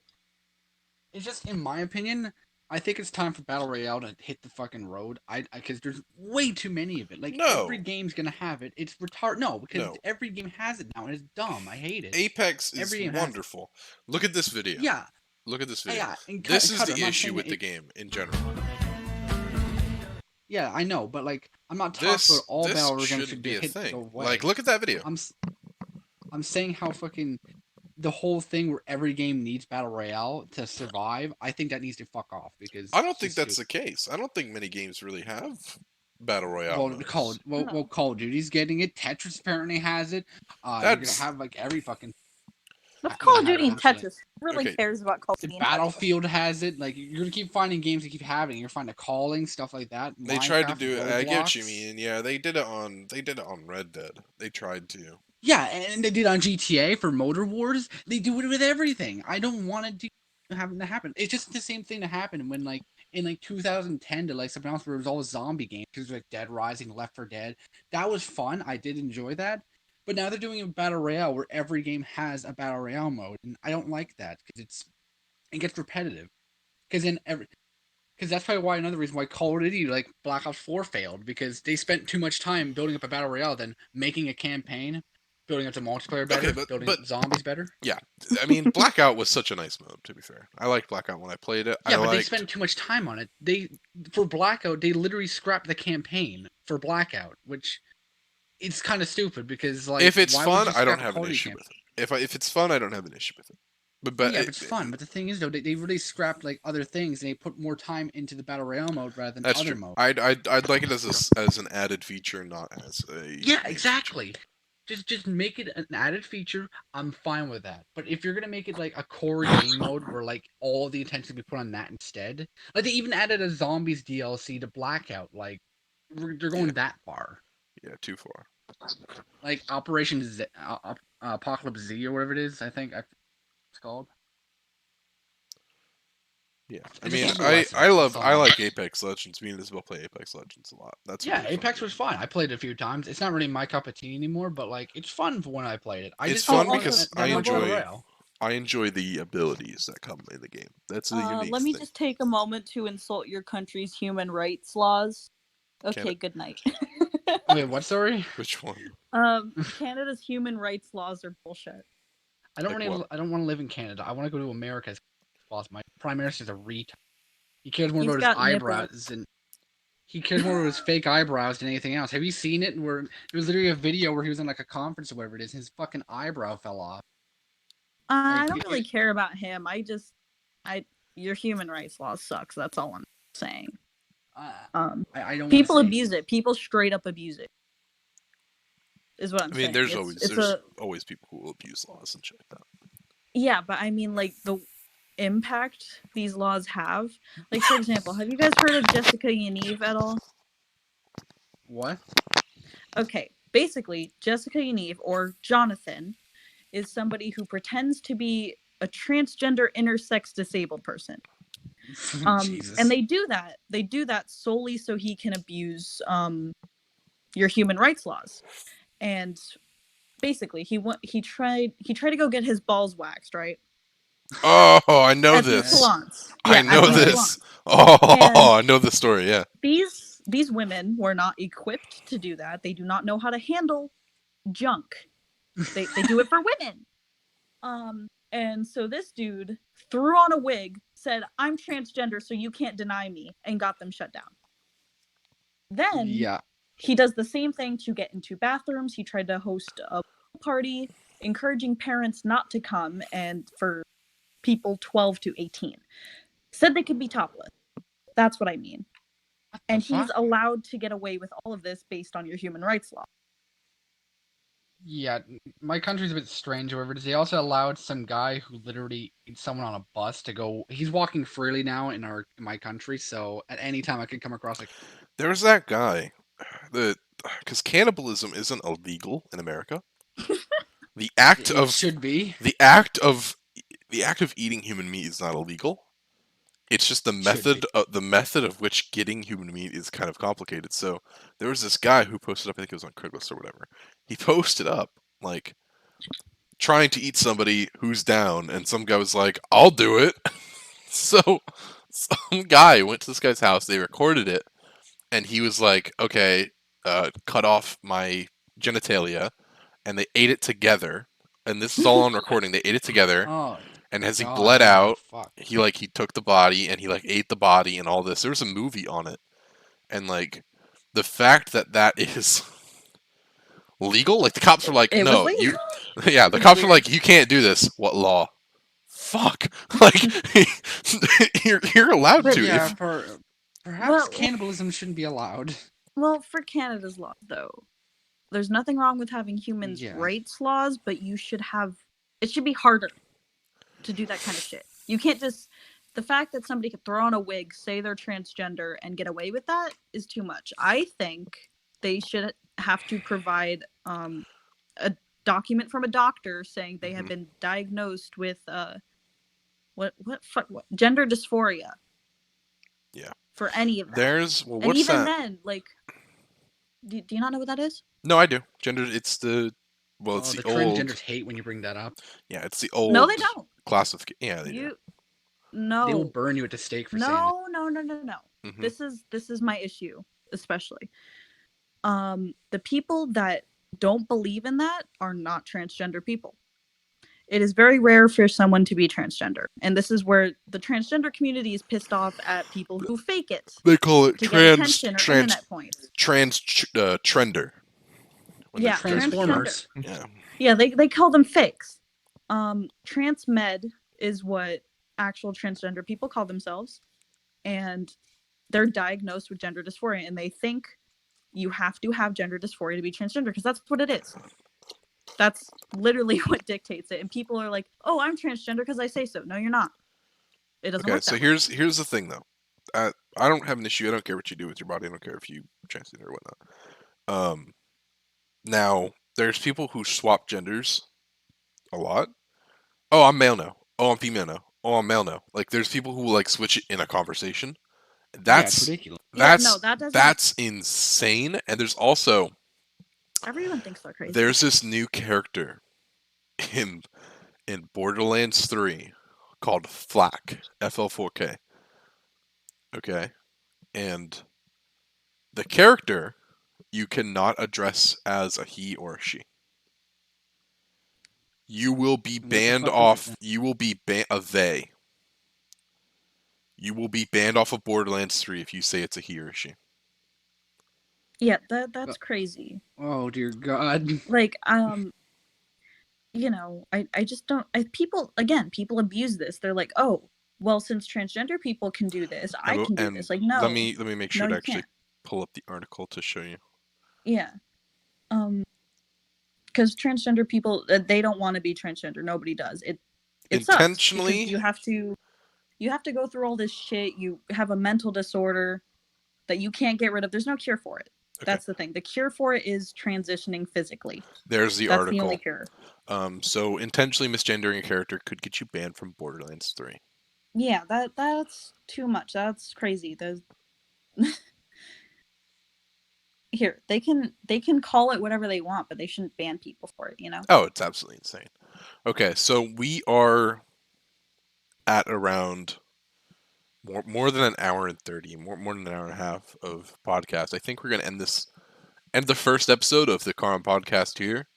It's just in my opinion, I think it's time for Battle Royale to hit the fucking road. I because there's way too many of it. Like No. every game's gonna have it. It's retarded. No, because No. every game has it now, and it's dumb. I hate it. Apex is Every game has it. wonderful. Look at this video. Yeah, Look at this video. yeah. And This is Cutter, the I'm not issue saying with that the it- game in general. Yeah, I know, but like I'm not talking This about all battle royale shouldn't should be a hit the thing. way. Like, look at that video. I'm saying how fucking the whole thing where every game needs battle royale to survive. I think that needs to fuck off because I don't it's think just that's the case. I don't think many games really have battle royale. Well, modes. Call of Duty's getting it. Tetris apparently has it. You're That's- gonna have like every fucking. What's gonna Call of have Duty it and eventually. Tetris? Who really Okay. cares about Call of The Duty and Tetris? Battlefield has it. Like you're gonna keep finding games that keep having. You're finding calling stuff like that. They tried to Minecraft, do it. I get what you Roblox. mean. Yeah, they did it on Red Dead. They tried to. Yeah, and they did on GTA for Motor Wars. They do it with everything. I don't want to do having to happen. It's just the same thing that happened when like in like 2010 to like something else where it was all zombie games because like Dead Rising, Left 4 Dead. That was fun. I did enjoy that. But now they're doing a battle royale where every game has a battle royale mode, and I don't like that because it gets repetitive. Because that's probably why another reason why Call of Duty like Black Ops 4 failed because they spent too much time building up a battle royale than making a campaign, building up the multiplayer better, building but up zombies better. yeah, I mean Blackout was such a nice mode. To be fair, I liked Blackout when I played it. Yeah, but they liked... spent too much time on it. For Blackout, they literally scrapped the campaign for Blackout, which it's kind of stupid because like if it's why would fun, you I don't scrap a have Call an of Duty issue campaign? with it. If it's fun, I don't have an issue with it. But yeah, it's fun. But the thing is, though, they really scrapped like other things, and they put more time into the battle royale mode rather than that's other true. modes. I'd like it as an added feature, not as a Yeah, main exactly. Just make it an added feature. I'm fine with that. But if you're gonna make it like a core game mode where like all the attention be put on that instead, like they even added a zombies DLC to Blackout. Like they're going that far. feature. Yeah, too far. Like Operation Apocalypse Z or whatever it is. I think it's called. Yeah, I It's mean, just a lesson, that's all. I like Apex Legends. Me and Isabel play Apex Legends a lot. That's a Yeah, really fun Apex game. was fun. I played it a few times. It's not really my cup of tea anymore, but like it's fun for when I played it. I It's just fun don't also, because want that much Isabel, rail. I enjoy the abilities that come in the game. That's a unique let me thing. just take a moment to insult your country's human rights laws. Okay, Canada. good night. Wait, what story? Which one? Canada's human rights laws are bullshit. I don't Like really. what? I don't want to live in Canada. I want to go to America's boss. My prime minister's a retard. He cares more He's about his got eyebrows nipples. than he cares more about his fake eyebrows than anything else. Have you seen it? Where it was literally a video where he was in like a conference or whatever it is, and his fucking eyebrow fell off. I Like, don't really care about him. Your human rights laws sucks. That's all I'm saying. I don't want to People say abuse it. People straight up abuse it. Is what I'm I mean, saying. there's It's always people who will abuse laws and shit like that. yeah, but I mean, like the impact these laws have. Like, for example, have you guys heard of Jessica Yaniv at all? what. Okay, basically, Jessica Yaniv or Jonathan is somebody who pretends to be a transgender intersex disabled person. Jesus. And they do that. They do that solely so he can abuse your human rights laws. And basically, he tried to go get his balls waxed, right? Oh, I know At these this. salons. I Yeah, know at these Right. this. salons. Oh, And I know the story. Yeah. these women were not equipped to do that. They do not know how to handle junk. They do it for women. And so this dude threw on a wig, said, "I'm transgender, so you can't deny me," and got them shut down. Then Yeah. he does the same thing to get into bathrooms. He tried to host a party, encouraging parents not to come, and for people 12 to 18. Said they could be topless. That's what I mean. What And the he's fuck? allowed to get away with all of this based on your human rights law. Yeah, my country's a bit strange. However, they also allowed some guy who literally eats someone on a bus to go. He's walking freely now in my country, so at any time I could come across like. There's that guy that because cannibalism isn't illegal in America. The act It of should be. the act of the act of eating human meat is not illegal. It's just the method of which getting human meat is kind of complicated. So there was this guy who posted up, I think it was on Craigslist or whatever. He posted up like trying to eat somebody who's down, and some guy was like, "I'll do it." So some guy went to this guy's house. They recorded it, and he was like, "Okay, cut off my genitalia," and they ate it together. And this is all on recording. They ate it together, Oh and as he God, bled no, out, fuck. he took the body and he like ate the body and all this. There was a movie on it, and like the fact that that is legal, like the cops were like, It was "No, legal. you," yeah, the It's cops were weird. like, "You can't do this." What law? Fuck, like you're allowed But to. Yeah, If perhaps Well, cannibalism shouldn't be allowed. well, for Canada's law though, there's nothing wrong with having humans' Yeah. rights laws, but it should be harder to do that kind of shit. You can't just the fact that somebody could throw on a wig, say they're transgender, and get away with that is too much. I think they should have to provide a document from a doctor saying they have Mhm. been diagnosed with what gender dysphoria. Yeah. For any of that. There's well, And what's even that? then, like, do you not know what that is? No, I do. Gender. It's the it's Oh, the the old. transgenders hate when you bring that up. Yeah, it's the No, old they don't. classification. Yeah, they do. You They will no. burn you at the stake for saying that. No. Mhm. This is my issue, especially. The people that don't believe in that are not transgender people. It is very rare for someone to be transgender, and this is where the transgender community is pissed off at people who fake it They call it to get attention or internet points. trender. When they're Yeah, transgender. Transformers. Yeah. Yeah, they call them fakes. Transmed is what actual transgender people call themselves, and they're diagnosed with gender dysphoria, and they think you have to have gender dysphoria to be transgender because that's what it is. That's literally what dictates it. And people are like, "Oh, I'm transgender because I say so." No, you're not. It doesn't Okay, work so that way. here's the thing though. I don't have an issue. I don't care what you do with your body. I don't care if you transgender or whatnot. Now there's people who swap genders a lot. Oh, I'm male now. Oh, I'm female now. Oh, male, no. Like, there's people who like switch it in a conversation. Yeah, it's That's ridiculous. Yeah, no, that doesn't. that's insane. And there's also Everyone thinks they're crazy. there's this new character in Borderlands 3 called Flak, FL4K. Okay, and the character you cannot address as a he or a she. You will be What the banned fuck is off. that? You will be a they. You will be banned off of Borderlands 3 if you say it's a he or a she. Yeah, that's crazy. Oh dear God. Like, you know, I just don't. People abuse this. They're like, oh, well, since transgender people can do this, I can do this. Like, no, let me make sure no, to you actually can't. pull up the article to show you. Yeah, because transgender people, they don't want to be transgender. Nobody does. It sucks Intentionally, because you have to go through all this shit. You have a mental disorder that you can't get rid of. There's no cure for it. Okay. That's the thing. The cure for it is transitioning physically. There's the That's article. the only cure. So intentionally misgendering a character could get you banned from Borderlands 3. Yeah, that's too much. That's crazy. There's here, they can call it whatever they want, but they shouldn't ban people for it, you know? Oh, it's absolutely insane. Okay, so we are at around more than an hour and 30, more than an hour and a half of podcast. I think we're gonna end the first episode of the Charon podcast here.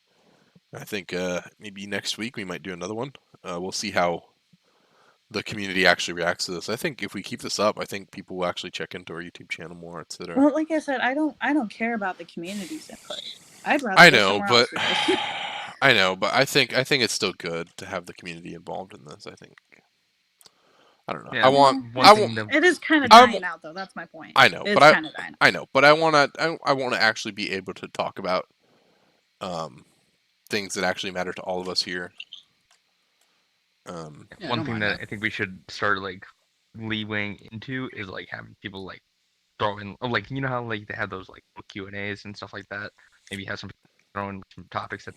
I think maybe next week we might do another one. We'll see how the community actually reacts to this. I think if we keep this up, I think people will actually check into our YouTube channel more, etc. Well, like I said, I don't care about the community's input. I'd rather I go know, somewhere but else with this. I know, but I think it's still good to have the community involved in this. I think. I don't know. Yeah, I want. one I thing want. that It is kind of I'm- dying out, though. That's my point. I know, It's but kind of dying out. I know, but I want to. I want to actually be able to talk about things that actually matter to all of us here. Yeah, I one don't thing mind that I think we should start like leewaying into is like having people like throw in like you know how like they have those like Q&As and stuff like that. Maybe have some people throw in some topics that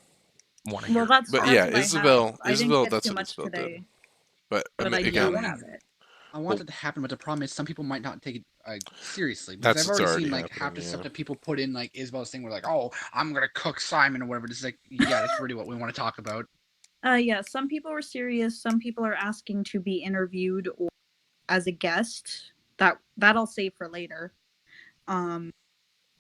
want to hear. Well, that's But that's yeah, what I Isabel, have. I didn't Isabel, get that's too what much Isabel did. today, But but I again, do Yeah, have it. I want it to happen, but the problem is some people might not take it seriously. That's Because I've what's already seen already like half happening, the yeah. stuff that people put in, like Isabel's thing, where like, oh, I'm gonna cook Simon or whatever. It's like, yeah, that's really what we want to talk about. Yeah, some people are serious. Some people are asking to be interviewed or as a guest. That I'll save for later. And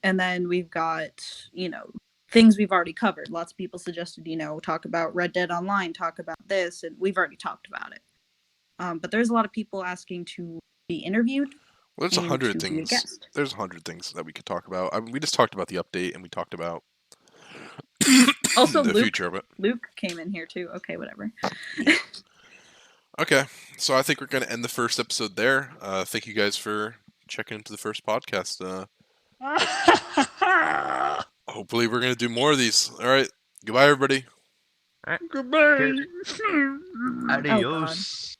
then we've got, you know, things we've already covered. Lots of people suggested, you know, talk about Red Dead Online, talk about this, and we've already talked about it. But there's a lot of people asking to be interviewed. Well, there's and 100 to be a things. guest. There's 100 things that we could talk about. I mean, we just talked about the update, and we talked about Also, the Luke future of it. Luke came in here too. Okay, whatever. Yeah. Okay, so I think we're gonna end the first episode there. Thank you guys for checking into the first podcast. Hopefully, we're gonna do more of these. All right, goodbye, everybody. Goodbye. Oh God. Adios.